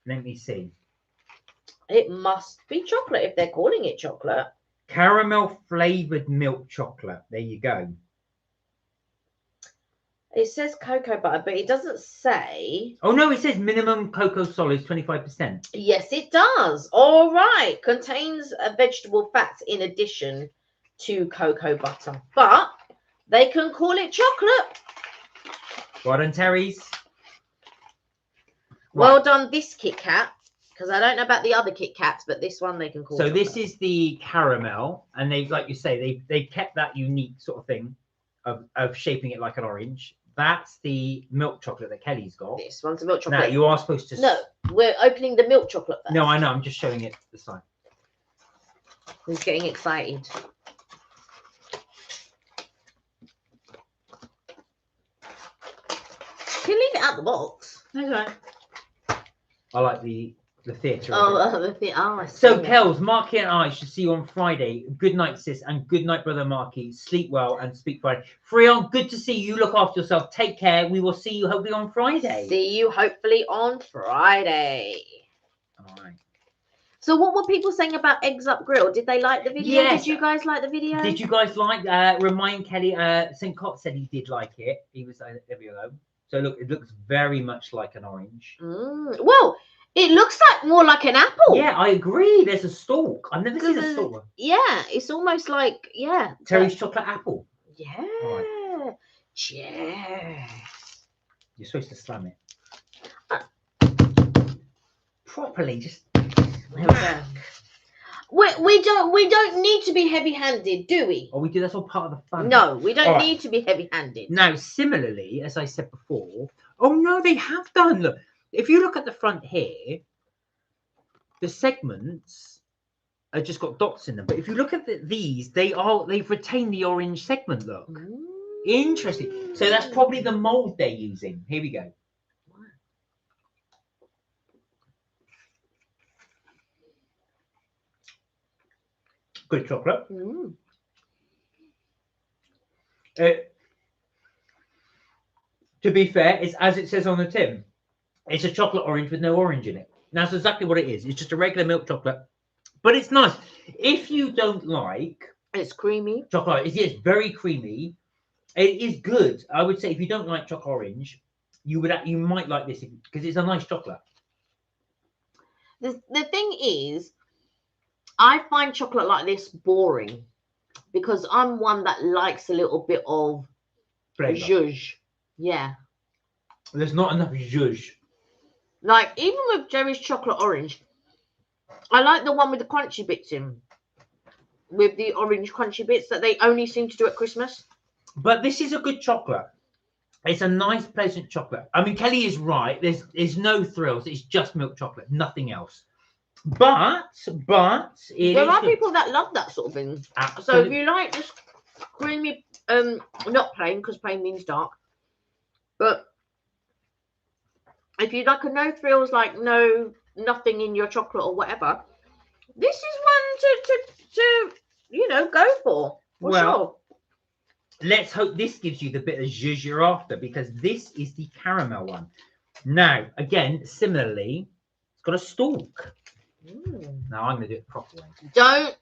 Let me see. It must be chocolate if they're calling it chocolate. Caramel flavored milk chocolate. There you go. It says cocoa butter, but it doesn't say. Oh, no, it says minimum cocoa solids 25%. Yes, it does. All right. Contains vegetable fats in addition to cocoa butter. But they can call it chocolate. Well done, Terry's. Well done, this Kit Kat. Because I don't know about the other Kit Kats, but this one they can call. So chocolate. this is the caramel, and they, like you say, they kept that unique sort of thing of shaping it like an orange. That's the milk chocolate that Kelly's got. This one's a milk chocolate. Now you are supposed to. No, we're opening the milk chocolate first. No, I know. I'm just showing it this time. Who's getting excited? You can leave it out the box. Okay. I like the theatre. I So, see. Kels, Marky and I should see you on Friday. Good night, sis, and good night, brother Marky. Sleep well and speak Friday. Freon, good to see you. Look after yourself. Take care. We will see you hopefully on Friday. See you hopefully on Friday. All right. So what were people saying about Eggs Up Grill? Did they like the video? Yes. Did you guys like the video? Did you guys like? Remind Kelly. St. Cott said he did like it. He was there we go. So look, it looks very much like an orange. Well, it looks like more like an apple. Yeah, I agree. There's a stalk. I've never seen a stalk. Yeah, it's almost like Terry's chocolate apple. Yeah. Right. Yeah. You're supposed to slam it properly. Just. There we go. We don't need to be heavy-handed, do we? Oh, we do. That's all part of the fun. No, we don't All right. need to be heavy-handed. Now, similarly, as I said before, oh no, they have done. Look, if you look at the front here, the segments have just got dots in them. But if you look at these, they've retained the orange segment. Look, interesting. So that's probably the mold they're using. Here we go. Good chocolate. To be fair, it's as it says on the tin. It's a chocolate orange with no orange in it. That's exactly what it is. It's just a regular milk chocolate, but it's nice. If you don't like, it's creamy. Chocolate, it's very creamy. It is good. I would say if you don't like chocolate orange, you might like this because it's a nice chocolate. The thing is, I find chocolate like this boring because I'm one that likes a little bit of zhuzh. Yeah. There's not enough zhuzh. Like, even with Jerry's chocolate orange, I like the one with the crunchy bits in. With the orange crunchy bits that they only seem to do at Christmas. But this is a good chocolate. It's a nice, pleasant chocolate. I mean, Kelly is right. There's no thrills. It's just milk chocolate, nothing else. But there are people that love that sort of thing. Absolutely. So if you like this creamy, not plain because plain means dark, but if you like a no thrills, like nothing in your chocolate or whatever, this is one to go for sure. Let's hope this gives you the bit of zhuzh you're after, because this is the caramel one. Now, again, similarly, it's got a stalk. Now I'm going to do it properly. Don't.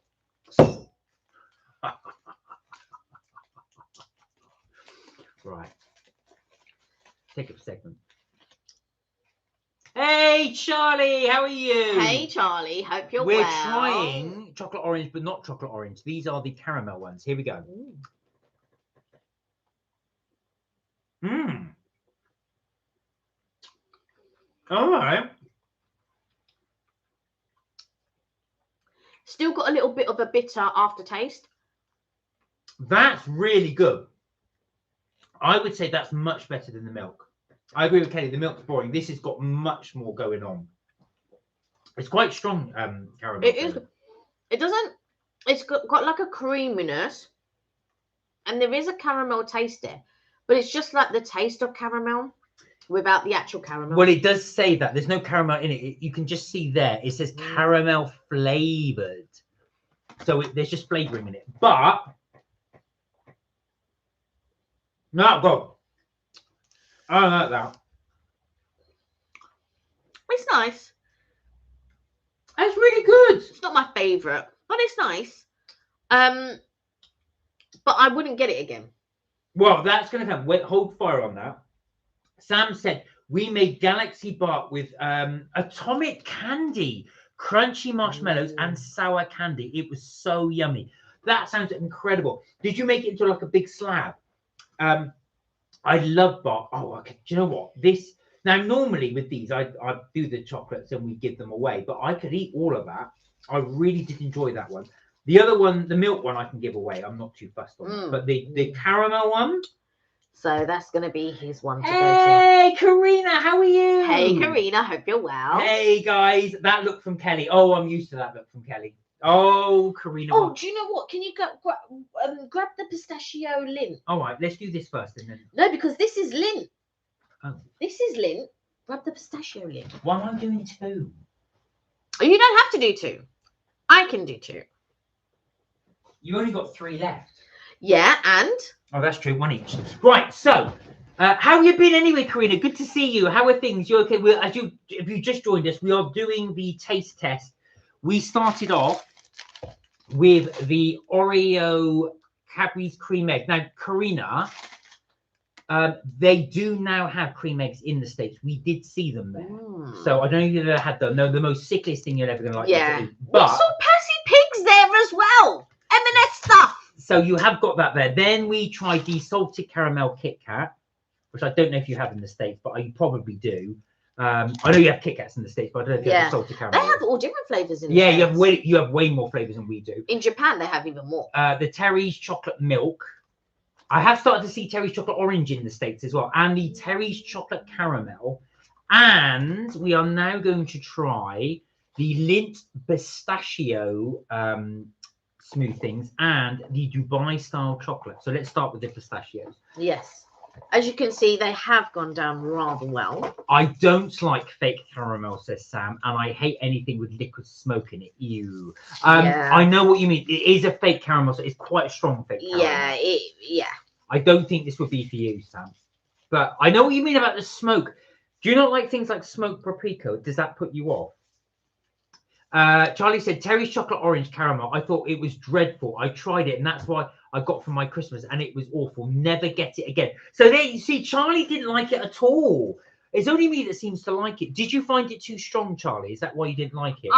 Right. Take a segment. Hey, Charlie, how are you? Hey, Charlie, hope you're We're well. trying chocolate orange, but not chocolate orange. These are the caramel ones. Here we go. All right. Still got a little bit of a bitter aftertaste. That's really good. I would say that's much better than the milk. I agree with Kelly. The milk's boring. This has got much more going on. It's quite strong, caramel. It is. It doesn't. It's got like a creaminess, and there is a caramel taste there, but it's just like the taste of caramel without the actual caramel. Well, it does say that there's no caramel in it. You can just see there. It says caramel flavored, so there's just flavoring in it. But not good. I don't like that. It's nice. It's really good. It's not my favorite, but it's nice. But I wouldn't get it again. Well, that's going to come. Wait, hold fire on that. Sam said, we made Galaxy Bar with atomic candy, crunchy marshmallows, and sour candy. It was so yummy. That sounds incredible. Did you make it into like a big slab? I love bar. Oh, okay. Do you know what? Now, normally with these, I do the chocolates and we give them away, but I could eat all of that. I really did enjoy that one. The other one, the milk one, I can give away. I'm not too fussed on it. But the caramel one. So that's going to be his one to go to. Hey, Karina, how are you? Hey, Karina, hope you're well. Hey, guys, that look from Kelly. Oh, I'm used to that look from Kelly. Oh, Karina. Oh, do you know what? Can you grab the pistachio Lindt? All right, let's do this first and then. No, because this is Lindt. Oh. This is Lindt. Grab the pistachio Lindt. Why am I doing 2? You don't have to do 2. I can do 2. You only got 3 left. Yeah, and? Oh, that's true. 1 each. Right, so how have you been anyway, Karina? Good to see you. How are things? You okay? If you just joined us, we are doing the taste test. We started off with the Oreo Cadbury's cream egg. Now, Karina, they do now have cream eggs in the States. We did see them there. So I don't know if you've ever had them. No, the most sickliest thing you're ever going to like to eat. But we saw Passy Pigs there as well. M&S stuff. So you have got that there. Then we tried the salted caramel Kit Kat, which I don't know if you have in the States, but you probably do. I know you have Kit Kats in the States, but I don't know if you have the salted caramel. They have all different flavors in the States. you have way more flavors than we do. In Japan, they have even more. The Terry's chocolate milk. I have started to see Terry's chocolate orange in the States as well, and the Terry's chocolate caramel. And we are now going to try the Lindt pistachio smooth things and the Dubai style chocolate. So let's start with the pistachios. Yes. As you can see, they have gone down rather well. I don't like fake caramel, says Sam, and I hate anything with liquid smoke in it. Ew. I know what you mean. It is a fake caramel, so it's quite a strong fake caramel. Yeah. I don't think this would be for you, Sam. But I know what you mean about the smoke. Do you not like things like smoked paprika? Does that put you off? Charlie said, Terry's chocolate orange caramel. I thought it was dreadful. I tried it, and that's why I got for my Christmas, and it was awful. Never get it again. So there you see, Charlie didn't like it at all. It's only me that seems to like it. Did you find it too strong, Charlie? Is that why you didn't like it?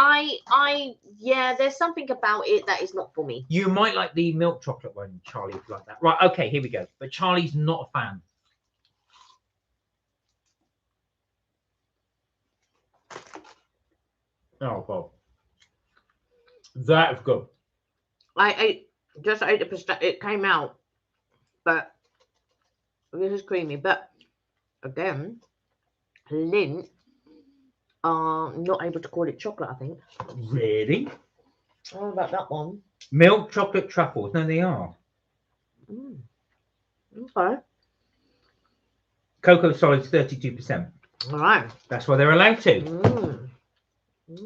Yeah, there's something about it that is not for me. You might like the milk chocolate one, Charlie, if you like that. Right, okay, here we go. But Charlie's not a fan. Oh, God. That's good. I just ate the pistachio. It came out, but this is creamy. But again, Lindt are not able to call it chocolate, I think. Really? What about that one? Milk chocolate truffles. No, they are. Okay. Cocoa solids 32%. All right. That's why they're allowed to.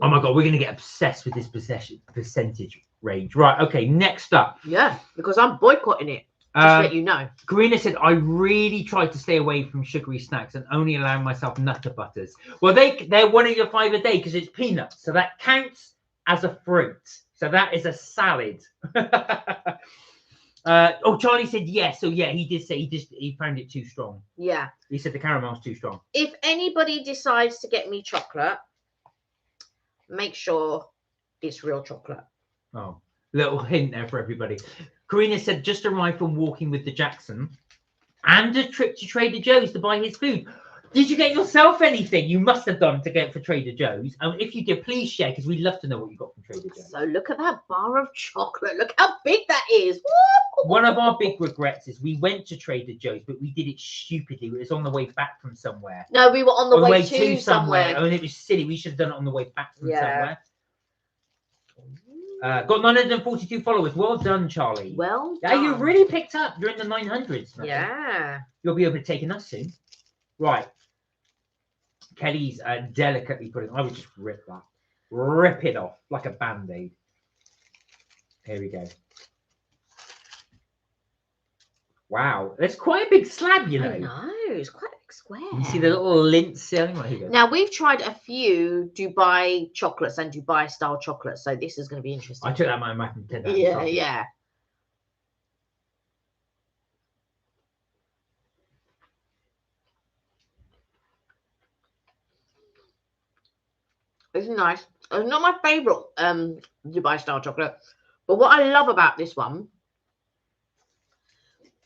Oh my God, we're going to get obsessed with this percentage range. Right, okay, next up. Yeah, because I'm boycotting it. Just let you know. Karina said, I really tried to stay away from sugary snacks and only allow myself Nutter Butters. Well, they're one of your 5 a day because it's peanuts. So that counts as a fruit. So that is a salad. Charlie said yes. So yeah, he did say he found it too strong. Yeah. He said the caramel's too strong. If anybody decides to get me chocolate, make sure it's real chocolate. Oh, little hint there for everybody. Karina said just arrived from walking with the Jackson and a trip to Trader Joe's to buy his food. Did you get yourself anything? You must have done to get for Trader Joe's. And if you did, please share because we'd love to know what you got from Trader Joe's. So look at that bar of chocolate. Look how big that is. One of our big regrets is we went to Trader Joe's, but we did it stupidly. It was on the way back from somewhere. No, we were on the way to somewhere. And it was silly. We should have done it on the way back from somewhere. Got 942 followers. Well done, Charlie. Well done. Yeah, you really picked up during the 900s. Nothing. Yeah. You'll be able to take us soon. Right. Kelly's delicately putting. I would just rip that. Rip it off like a Band-Aid. Here we go. Wow. That's quite a big slab, you know. I know. It's quite a big square. You see the little Lindt ceiling? Right, here you go. Now, we've tried a few Dubai chocolates and Dubai style chocolates, so this is going to be interesting. I took that in my mouth and did that. Yeah. It's nice. It's not my favorite Dubai style chocolate, but what I love about this one,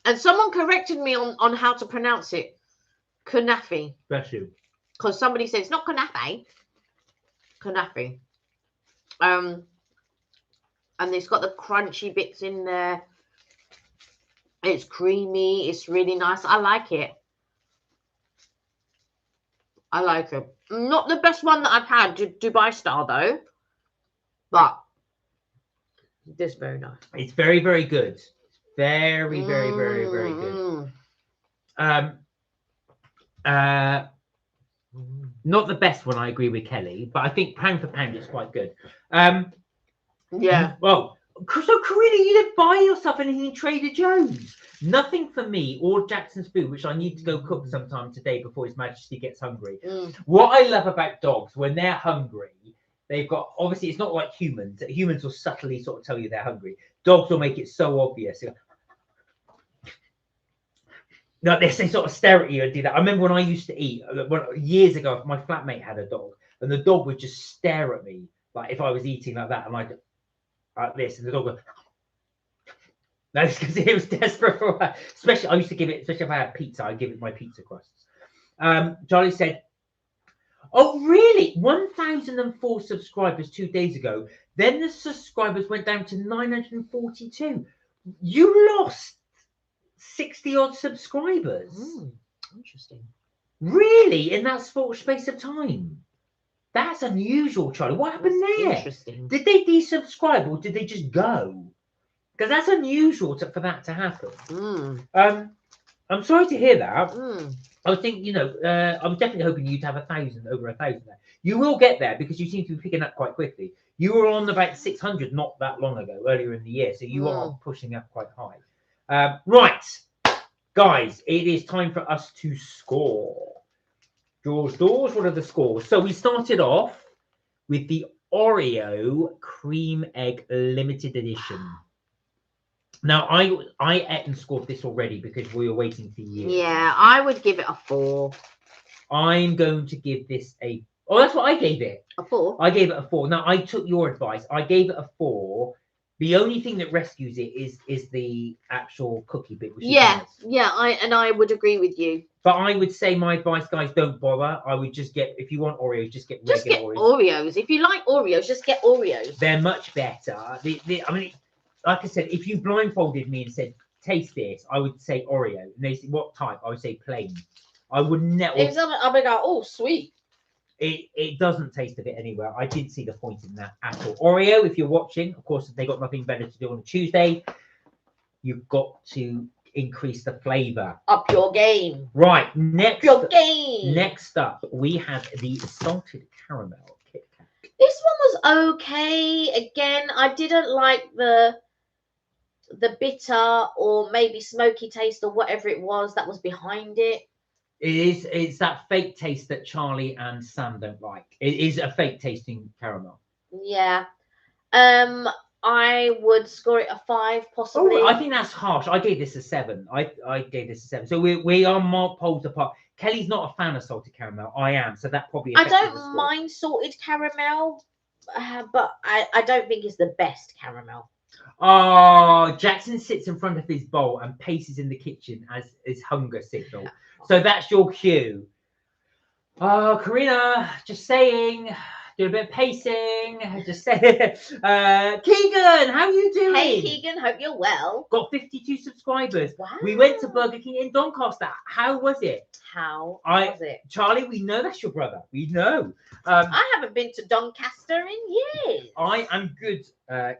and someone corrected me on how to pronounce it, kunafi. Bless you. because somebody said it's not knafe. Knafe. And it's got the crunchy bits in there. It's creamy. It's really nice. I like it. I like it. Not the best one that I've had, Dubai style though, but this is very nice. It's very, very good. Very, very, very, very good. Not the best one, I agree with Kelly, but I think pound for pound it's quite good. Yeah. Well, so Karina, you didn't buy yourself anything in Trader Joe's? Nothing for me or Jackson's Food, which I need to go cook sometime today before His Majesty gets hungry. What I love about dogs, when they're hungry, they've got, obviously it's not like humans. Humans will subtly sort of tell you they're hungry. Dogs will make it so obvious. No, they sort of stare at you and do that. I remember when I used to eat, years ago, my flatmate had a dog, and the dog would just stare at me, like if I was eating like that, and like this, and the dog would, no, it's because it was desperate for that. Especially, I used to give it, especially if I had pizza, I'd give it my pizza crusts. Charlie said, oh, really? 1,004 subscribers 2 days ago. Then the subscribers went down to 942. You lost 60 odd subscribers. Interesting. Really? In that short space of time? That's unusual, Charlie. What happened there? Interesting. Did they desubscribe or did they just go? Because that's unusual for that to happen. I'm sorry to hear that. I was thinking, I'm definitely hoping you'd have over 1,000 there. You will get there because you seem to be picking up quite quickly. You were on about 600 not that long ago, earlier in the year, so you are pushing up quite high. Right, guys, it is time for us to score. Doors, what are the scores? So we started off with the Oreo Cream Egg Limited Edition. Now, I ate and scored this already because we were waiting for you. Yeah, I would give it a 4. I'm going to give this a... Oh, that's what I gave it. A 4? I gave it a 4. Now, I took your advice. I gave it a 4. The only thing that rescues it is the actual cookie bit. Which is nice. I would agree with you. But I would say my advice, guys, don't bother. I would just get, if you want Oreos, just get regular Oreos. If you like Oreos, just get Oreos. They're much better. I mean, like I said, if you blindfolded me and said, taste this, I would say Oreo. And they said, what type? I would say plain. I would never. I would go, oh, sweet. It doesn't taste of it anywhere. I didn't see the point in that at all. Oreo, if you're watching, of course, if they got nothing better to do on a Tuesday, you've got to increase the flavour. Up your game. Right, next up, we have the salted caramel Kit Kat. This one was okay. Again, I didn't like the bitter or maybe smoky taste or whatever it was that was behind it. It's that fake taste that Charlie and Sam don't like. It is a fake tasting caramel. Yeah. I would score it a 5, possibly. Oh, I think that's harsh. I gave this a 7. I gave this a 7. So we are more poles apart. Kelly's not a fan of salted caramel. I am. So that probably. I don't mind salted caramel, but I don't think it's the best caramel. Oh, Jackson sits in front of his bowl and paces in the kitchen as his hunger signal. So that's your cue. Oh, Karina, just saying. Do a bit of pacing. Just say Keegan, how are you doing? Hey, Keegan, hope you're well. Got 52 subscribers. Wow. We went to Burger King in Doncaster. How was it? How was it? Charlie, we know that's your brother. We know. I haven't been to Doncaster in years. I am good,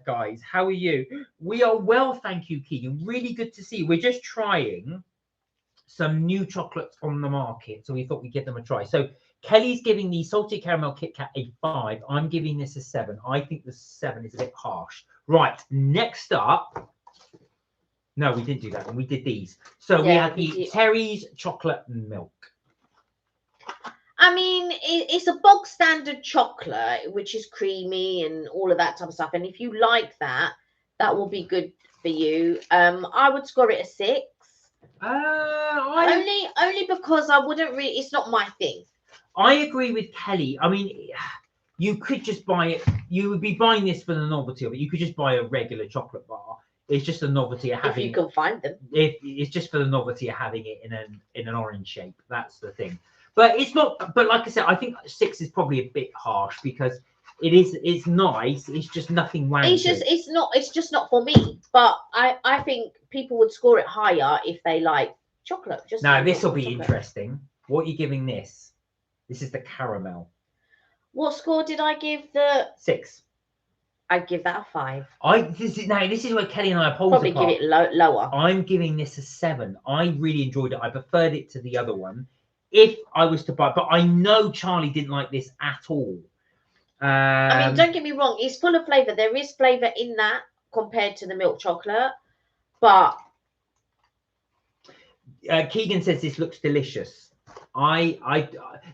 guys. How are you? We are well, thank you, Keegan. Really good to see you. We're just trying some new chocolates on the market, so we thought we'd give them a try. So Kelly's giving the salted caramel Kit Kat a 5. I'm giving this a 7. I think the 7 is a bit harsh. Right, next up. No, we didn't do that one. We did these. So we have the Terry's chocolate milk. I mean, it's a bog standard chocolate, which is creamy and all of that type of stuff. And if you like that, that will be good for you. I would score it a 6. Only because I wouldn't really. It's not my thing. I agree with Kelly. I mean, you could just buy it. You would be buying this for the novelty of it. You could just buy a regular chocolate bar. It's just the novelty of having. If you can find them. It's just for the novelty of having it in an orange shape. That's the thing. But it's not. But like I said, I think 6 is probably a bit harsh because it's nice. It's just nothing wanky. It's just not for me. But I think people would score it higher if they like chocolate. Just Now this will be chocolate. interesting. What are you giving this? This is the caramel. What score did I give the 6? I'd give that a 5. This is where Kelly and I are poles Probably apart. give it lower. I'm giving this a 7. I really enjoyed it. I preferred it to the other one. If I was to buy, but I know Charlie didn't like this at all. I mean, don't get me wrong, it's full of flavour. There is flavour in that compared to the milk chocolate, but Keegan says this looks delicious. I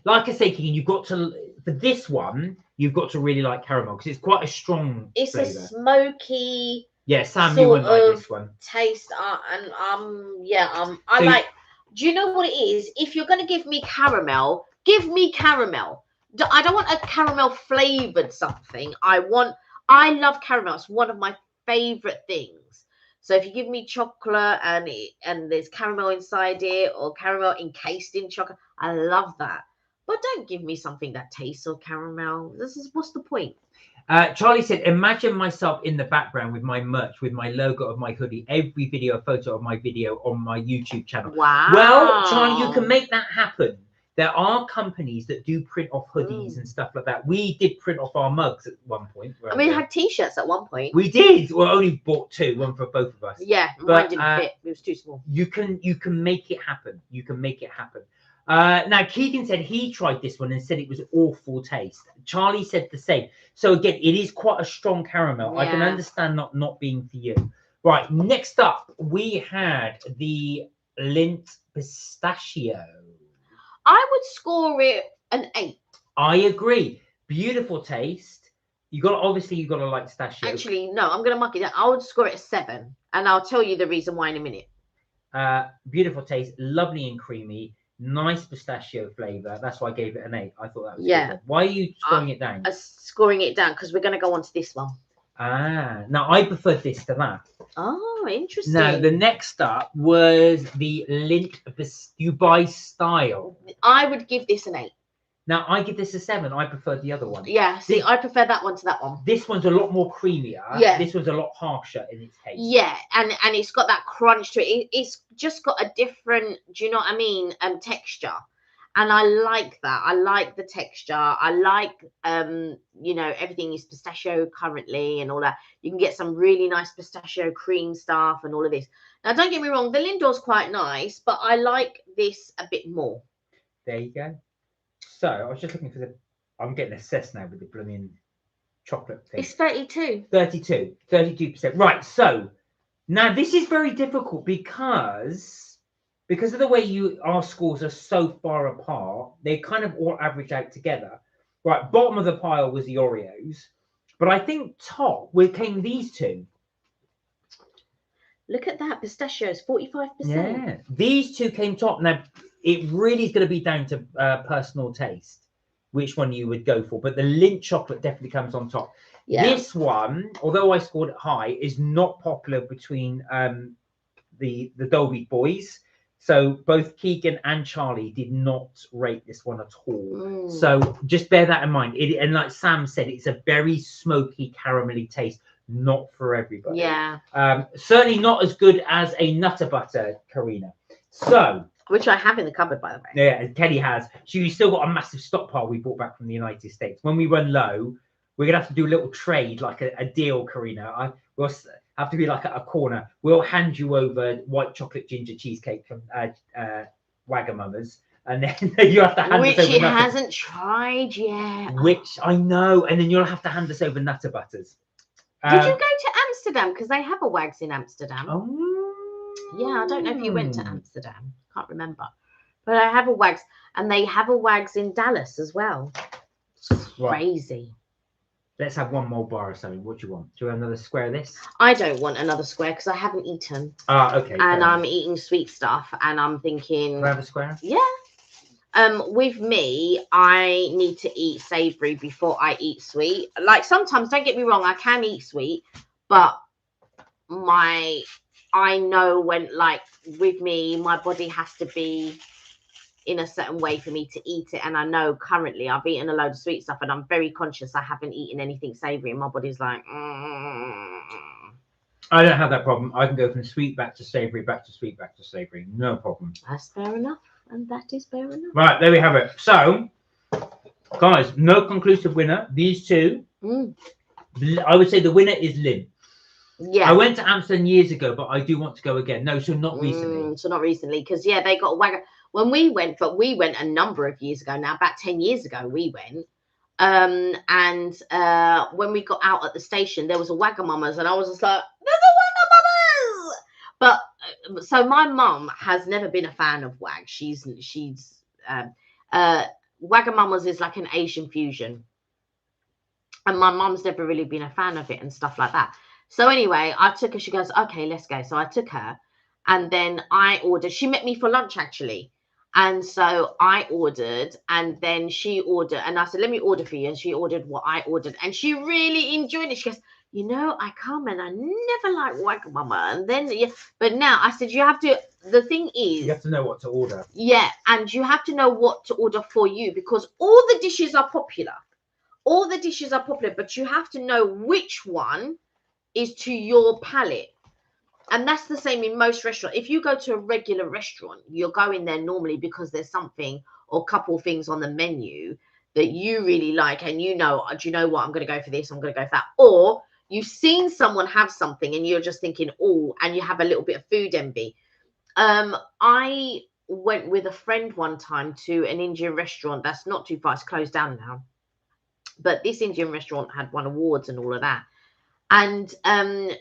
like I say, Keegan, you've got to for this one, you've got to really like caramel because it's quite a strong it's flavour. a smoky Yeah, Sam, you wouldn't like this one. taste, and I So like. Do you know what it is? If you're going to give me caramel, give me caramel. I don't want a caramel flavored something. I love caramel. It's one of my favorite things. So if you give me chocolate and there's caramel inside it or caramel encased in chocolate, I love that. But don't give me something that tastes of caramel. What's the point? Charlie said, imagine myself in the background with my merch, with my logo of my hoodie, every video, photo of my video on my YouTube channel. Wow. Well, Charlie, you can make that happen. There are companies that do print off hoodies and stuff like that. We did print off our mugs at one point. I mean, I had t-shirts at one point. We did. Well, only bought 2, one for both of us. Yeah, mine didn't fit. It was too small. You can make it happen. You can make it happen. Now, Keegan said he tried this one and said it was awful taste. Charlie said the same. So again, it is quite a strong caramel. Yeah. I can understand not being for you. Right, next up, we had the Lindt pistachio. I would score it an 8. I agree. Beautiful taste. You got to like pistachio. Actually, no, I'm gonna mark it down. I would score it a 7, and I'll tell you the reason why in a minute. Beautiful taste, lovely and creamy. Nice pistachio flavor. That's why I gave it an 8. I thought that was good. Why are you scoring it down? Scoring it down because we're going to go on to this one. Now I preferred this to that. Oh, interesting. Now the next up was the Lindt Dubai style. I would give this an 8. Now I give this a 7. I preferred the other one. Yeah, see, I prefer that one to that one. This one's a lot more creamier. Yeah. This one's a lot harsher in its taste. Yeah, and it's got that crunch to it. It's just got a different, do you know what I mean, texture. And I like that. I like the texture. I like, everything is pistachio currently and all that. You can get some really nice pistachio cream stuff and all of this. Now, don't get me wrong, the Lindor's quite nice, but I like this a bit more. There you go. So I was just looking for I'm getting obsessed now with the blooming chocolate thing. It's 32. 32%. Right. So now this is very difficult because of the way our scores are so far apart, they kind of all average out together. Right. Bottom of the pile was the Oreos, but I think top came these two. Look at that. Pistachios, 45%. Yeah. These two came top. Now, it really is going to be down to personal taste, which one you would go for. But the Lindt chocolate definitely comes on top. Yeah. This one, although I scored it high, is not popular between the Dolby boys. So both Keegan and Charlie did not rate this one at all. So just bear that in mind. And like Sam said, it's a very smoky, caramelly taste. Not for everybody. Yeah. Certainly not as good as a Nutter Butter, Karina. So. Which I have in the cupboard, by the way. Yeah, Kelly has. She's still got a massive stockpile we brought back from the United States. When we run low, we're going to have to do a little trade, like a deal, Karina. We'll have to be like at a corner. We'll hand you over white chocolate ginger cheesecake from Wagamama's. And then you have to hand us over Which he hasn't tried yet. Which I know. And then you'll have to hand us over Nutter Butters. Did you go to Amsterdam? Because they have a Wags in Amsterdam. Oh. Yeah, I don't know if you went to Amsterdam. Can't remember. But I have a Wags. And they have a Wags in Dallas as well. It's crazy. Let's have one more bar or something. What do you want? Do you want another square of this? I don't want another square because I haven't eaten. Okay. And I'm eating sweet stuff. And I'm thinking... Do I have a square? Yeah. With me, I need to eat savory before I eat sweet. Like sometimes, don't get me wrong, I can eat sweet, but I know when, like with me, my body has to be in a certain way for me to eat it. And I know currently I've eaten a load of sweet stuff and I'm very conscious I haven't eaten anything savoury. And my body's like, I don't have that problem. I can go from sweet back to savoury, back to sweet, back to savoury. No problem. That's fair enough. And that is fair enough. Right, there we have it. So, guys, no conclusive winner. These two. I would say the winner is Lindt. Yeah. I went to Amsterdam years ago, but I do want to go again. No, so not recently. So not recently, because yeah, they got a Wagga. When we went, but we went a number of years ago now, about 10 years ago we went. And when we got out at the station, there was a Wagamama's, and I was just like, there's a Wagamama's. But so my mum has never been a fan of Wag. She's Wagamama's is like an Asian fusion, and my mum's never really been a fan of it and stuff like that. So anyway, I took her. She goes, okay, let's go. So I took her, and then I ordered. She met me for lunch actually. And so I ordered, and then she ordered, and I said, let me order for you. And she ordered what I ordered, and she really enjoyed it. She goes, you know, I come and I never liked Wagamama. And then, yeah, but now I said, you have to, the thing is, you have to know what to order. Yeah, and you have to know what to order for you, because all the dishes are popular. All the dishes are popular, but you have to know which one is to your palate. And that's the same in most restaurants. If you go to a regular restaurant, you're going there normally because there's something or a couple of things on the menu that you really like. And you know, do you know what? I'm going to go for this. I'm going to go for that. Or you've seen someone have something and you're just thinking, oh, and you have a little bit of food envy. I went with a friend one time to an Indian restaurant that's not too far. It's closed down now. But this Indian restaurant had won awards and all of that. And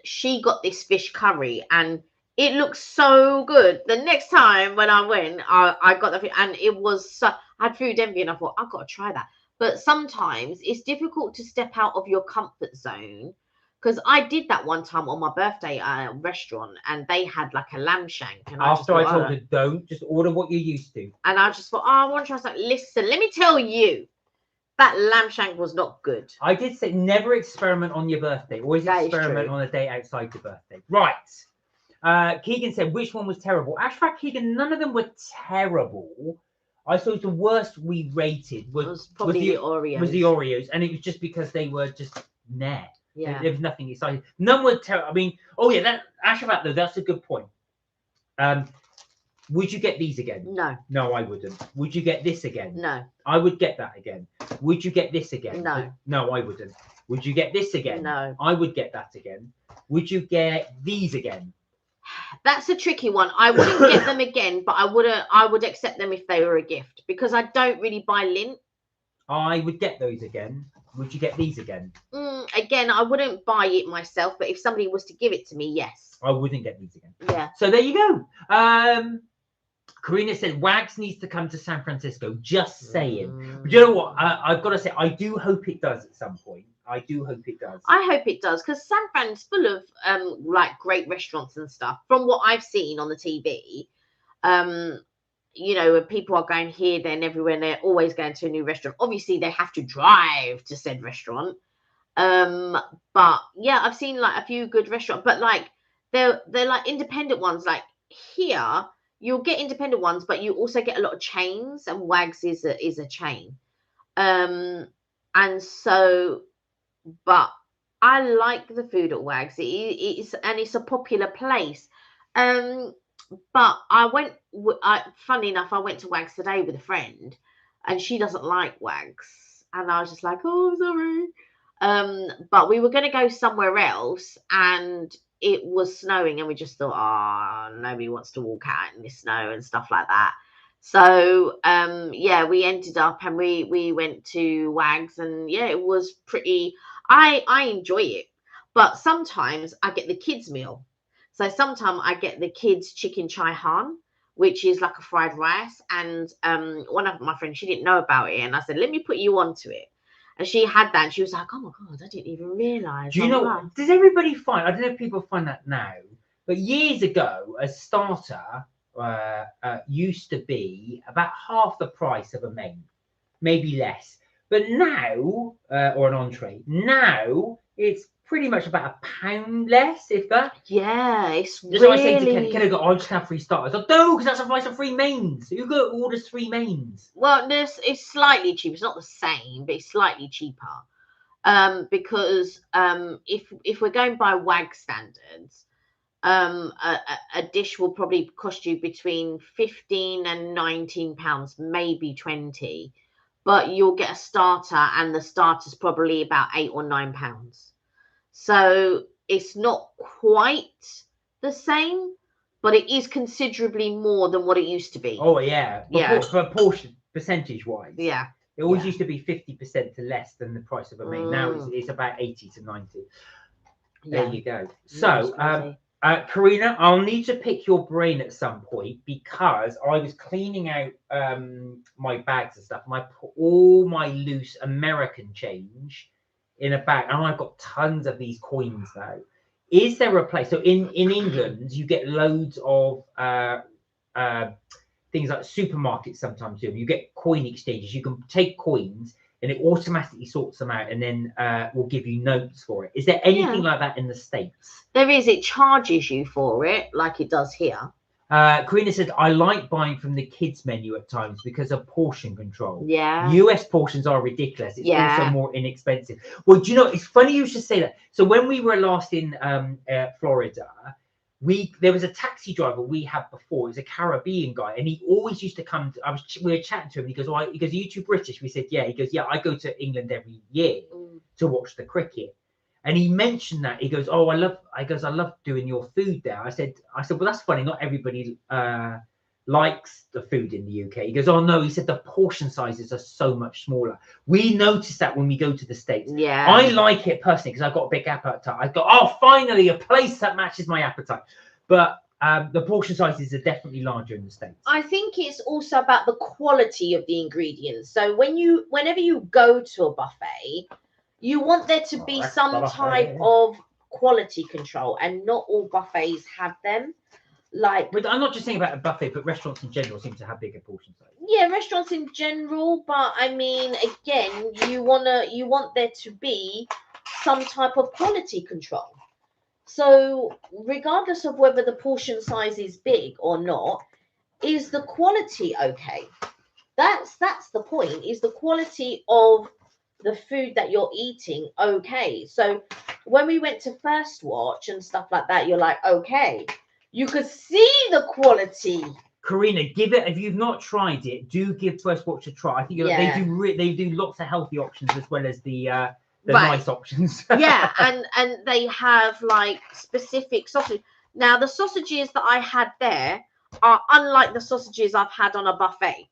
she got this fish curry, and it looks so good. The next time when I went, I got the fish, and it was so, I had food envy, and I thought, I've got to try that. But sometimes it's difficult to step out of your comfort zone, because I did that one time on my birthday at a restaurant, and they had like a lamb shank. And After I told her, don't, just order what you're used to. And I just thought, oh, I want to try something. Listen, let me tell you. That lamb shank was not good. I did say never experiment on your birthday. Always experiment on a day outside your birthday. Right. Keegan said, which one was terrible? Actually, Keegan, none of them were terrible. I thought the worst we rated was probably the Oreos. Was the Oreos. And it was just because they were just nah. Yeah. There was nothing exciting. None were terrible. I mean, oh yeah, that actually, though, that's a good point. Would you get these again? No. No, I wouldn't. Would you get this again? No. I would get that again. Would you get this again? No. No, I wouldn't. Would you get this again? No. I would get that again. Would you get these again? That's a tricky one. I wouldn't get them again, but I would accept them if they were a gift, because I don't really buy Lindt. I would get those again. Would you get these again? Again, I wouldn't buy it myself, but if somebody was to give it to me, yes. I wouldn't get these again. Yeah. So there you go. Karina said, Wags needs to come to San Francisco. Just saying. But you know what? I've got to say, I do hope it does at some point. I do hope it does. I hope it does, because San Fran's full of like great restaurants and stuff. From what I've seen on the TV, you know, people are going here, there, and everywhere, and they're always going to a new restaurant. Obviously, they have to drive to said restaurant. But yeah, I've seen like a few good restaurants, but like they're like independent ones. Like here, you'll get independent ones, but you also get a lot of chains, and Wags is a chain. And so, but I like the food at Wags. It's a popular place. But funny enough, I went to Wags today with a friend, and she doesn't like Wags, and I was just like, oh, sorry. But we were going to go somewhere else, and it was snowing, and we just thought, oh, nobody wants to walk out in the snow and stuff like that. So yeah, we ended up, and we went to Wags, and yeah, it was pretty. I enjoy it, but sometimes I get the kids meal. So sometimes I get the kids chicken chai han, which is like a fried rice. And one of my friends, she didn't know about it, and I said, let me put you onto it. And she had that, and she was like, oh my God, I didn't even realize. Do you know, does everybody find, I don't know if people find that now, but years ago, a starter used to be about half the price of a main, maybe less. But now, or an entree, now it's pretty much about £1 less, if that. Yeah, it's Just like I say to really. Ken, I go, I just have 3 starters. I go, no, because that's a price of 3 mains. Who got orders 3 mains? Well, it's slightly cheaper. It's not the same, but it's slightly cheaper. Because if we're going by WAG standards, a dish will probably cost you between £15 and £19, maybe 20, but you'll get a starter, and the starter's probably about £8 or £9. So it's not quite the same, but it is considerably more than what it used to be. Oh, yeah. Yeah. For portion, percentage-wise. Yeah. It always Yeah. used to be 50% to less than the price of a main. Now it's about 80 to 90. There Yeah. you go. Yeah, it's So, crazy. Karina, I'll need to pick your brain at some point, because I was cleaning out my bags and stuff, and I put all my loose American change in a bag, and I've got tons of these coins now. Is there a place? So in England, you get loads of things like supermarkets sometimes do. You get coin exchanges. You can take coins and it automatically sorts them out, and then will give you notes for it. Is there anything like that in the States? There is. It charges you for it, like it does here. Karina said, I like buying from the kids menu at times because of portion control. Yeah. US portions are ridiculous. It's Yeah. also more inexpensive. Well, do you know, it's funny you should say that. So when we were last in Florida, there was a taxi driver we had before. He was a Caribbean guy, and he always used to come. We were chatting to him. He goes, "Are you two British?" We said, "Yeah." He goes, "Yeah, I go to England every year to watch the cricket." And he mentioned that. He goes, "Oh, I love doing your food there." I said, "Well, that's funny. Not everybody likes the food in the UK." He goes, "Oh no," he said, "the portion sizes are so much smaller." We noticed that when we go to the States. Yeah. I like it personally because I've got a big appetite. I go, "Oh, finally a place that matches my appetite." But the portion sizes are definitely larger in the States. I think it's also about the quality of the ingredients. So whenever you go to a buffet, you want there to be some type of quality control, and not all buffets have them. Like, but I'm not just saying about a buffet, but restaurants in general seem to have bigger portion sizes. Yeah, restaurants in general, but I mean, again, you want there to be some type of quality control. So regardless of whether the portion size is big or not, is the quality okay? That's the point. Is the quality of the food that you're eating okay? So when we went to First Watch and stuff like that, you're like, okay, you could see the quality. Karina, give it. If you've not tried it, do give First Watch a try. I think they do lots of healthy options as well as the nice options. Yeah, and they have like specific sausage. Now the sausages that I had there are unlike the sausages I've had on a buffet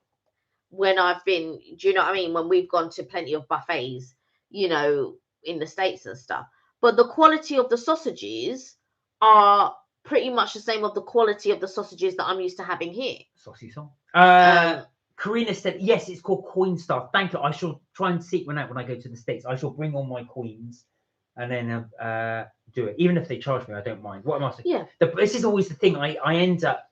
when I've been. Do you know what I mean? When we've gone to plenty of buffets, you know, in the States and stuff. But the quality of the sausages are pretty much the same of the quality of the sausages that I'm used to having here. Saucisson. Karina said, yes, it's called Coin Stuff. Thank you. I shall try and seek one out when I go to the States. I shall bring all my coins and then do it. Even if they charge me, I don't mind. What am I saying? Yeah. This is always the thing. I end up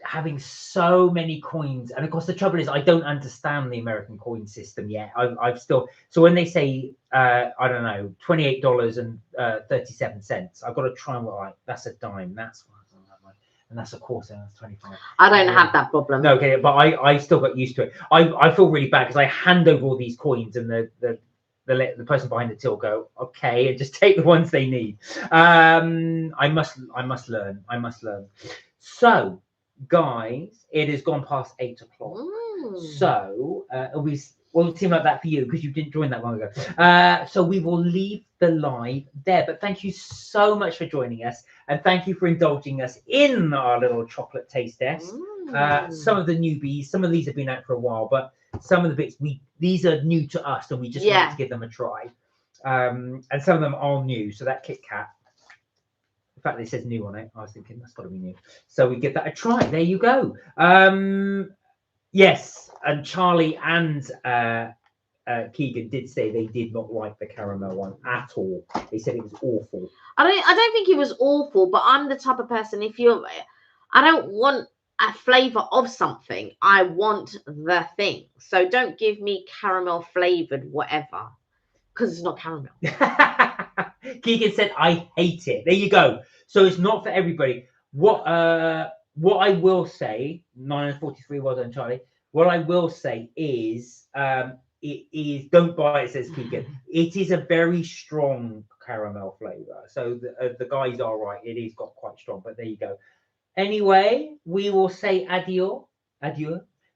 having so many coins. And of course, the trouble is I don't understand the American coin system yet. I've still... So when they say, I don't know, $28.37, I've got to try and like, that's a dime. That's... And that's a quarter, that's 25. I don't have that problem. No, okay, but I still got used to it. I feel really bad because I hand over all these coins and the person behind the till go, okay, and just take the ones they need. I must learn. So, guys, it has gone past 8 o'clock. So it will seem like that for you because you didn't join that long ago. So we will leave the live there. But thank you so much for joining us, and thank you for indulging us in our little chocolate taste test. Some of the newbies, some of these have been out for a while, but some of the bits these are new to us, and we just wanted to give them a try. And some of them are new. So that Kit Kat, the fact that it says new on it, I was thinking that's got to be new. So we give that a try. There you go. Yes, and Charlie and Keegan did say they did not like the caramel one at all. They said it was awful. I don't think it was awful, but I'm the type of person, I don't want a flavour of something. I want the thing. So don't give me caramel flavoured whatever. because it's not caramel. Keegan said, I hate it. There you go. So it's not for everybody. What I will say, 943, well done, Charlie. What I will say is, it is, don't buy it, says Keegan. It is a very strong caramel flavour. So the guys are right. It is got quite strong, but there you go. Anyway, we will say adieu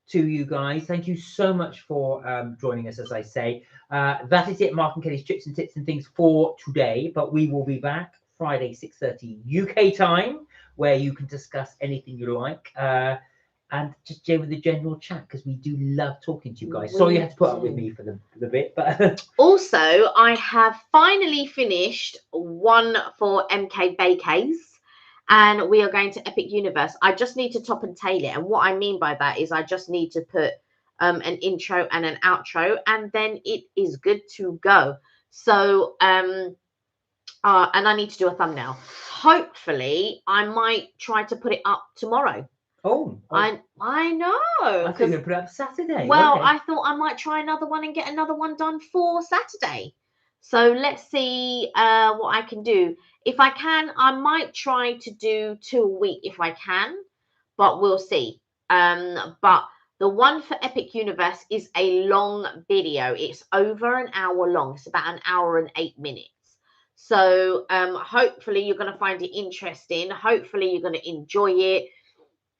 to you guys. Thank you so much for joining us, as I say. That is it, Mark and Kelly's Chips and Tips and Things for today, but we will be back Friday, 6:30 UK time, where you can discuss anything you like. And just with the general chat, because we do love talking to you guys. Sorry you had to put up with me for the bit, but also I have finally finished one for MK Bakeries, and we are going to Epic Universe. I just need to top and tail it, and what I mean by that is I just need to put an intro and an outro, and then it is good to go. So and I need to do a thumbnail. Hopefully I might try to put it up tomorrow. I know. I think we're gonna put it up Saturday. Well, okay. I thought I might try another one and get another one done for Saturday. So let's see what I can do. If I can, I might try to do 2 a week if I can, but we'll see. But the one for Epic Universe is a long video. It's over an hour long. It's about an hour and 8 minutes. So hopefully you're going to find it interesting. Hopefully you're going to enjoy it.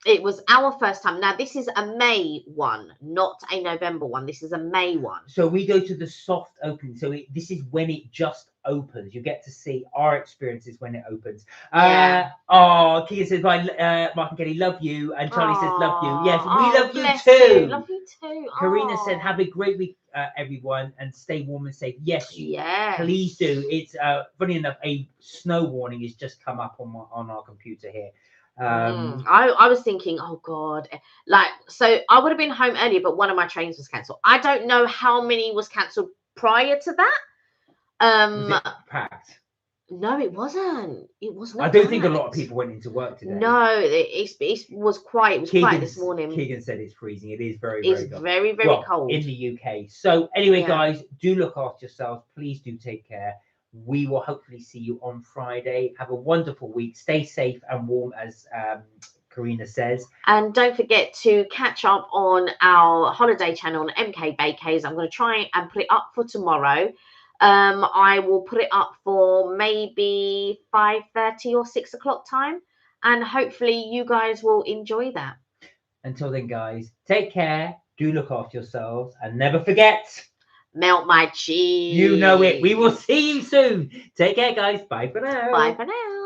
It was our first time. Now, this is a May one, not a November one. This is a May one. So we go to the soft opening. So this is when it just opens. You get to see our experiences when it opens. Yeah. Keegan says, bye, Mark and Kelly, love you. And Charlie says, love you. Yes, we love you bless too. you. Love you too. Karina said, have a great week, everyone, and stay warm and safe. Yes, please do. It's funny enough, a snow warning has just come up on our computer here. I was thinking, oh God, so I would have been home earlier, but one of my trains was cancelled. I don't know how many was cancelled prior to that. Was it packed? No, it wasn't. It was not. I don't think a lot of people went into work today. No, it was quiet. It was quiet this morning. Keegan said it's freezing. It is very cold. very cold in the UK. So anyway, guys, do look after yourselves. Please do take care. We will hopefully see you on Friday. Have a wonderful week. Stay safe and warm, as Karina says. And don't forget to catch up on our holiday channel on MK Bakeries. I'm going to try and put it up for tomorrow. I will put it up for maybe 5:30 or 6 o'clock time. And hopefully you guys will enjoy that. Until then, guys, take care. Do look after yourselves. And never forget... melt my cheese. You know it. We will see you soon. Take care, guys. Bye for now. Bye for now.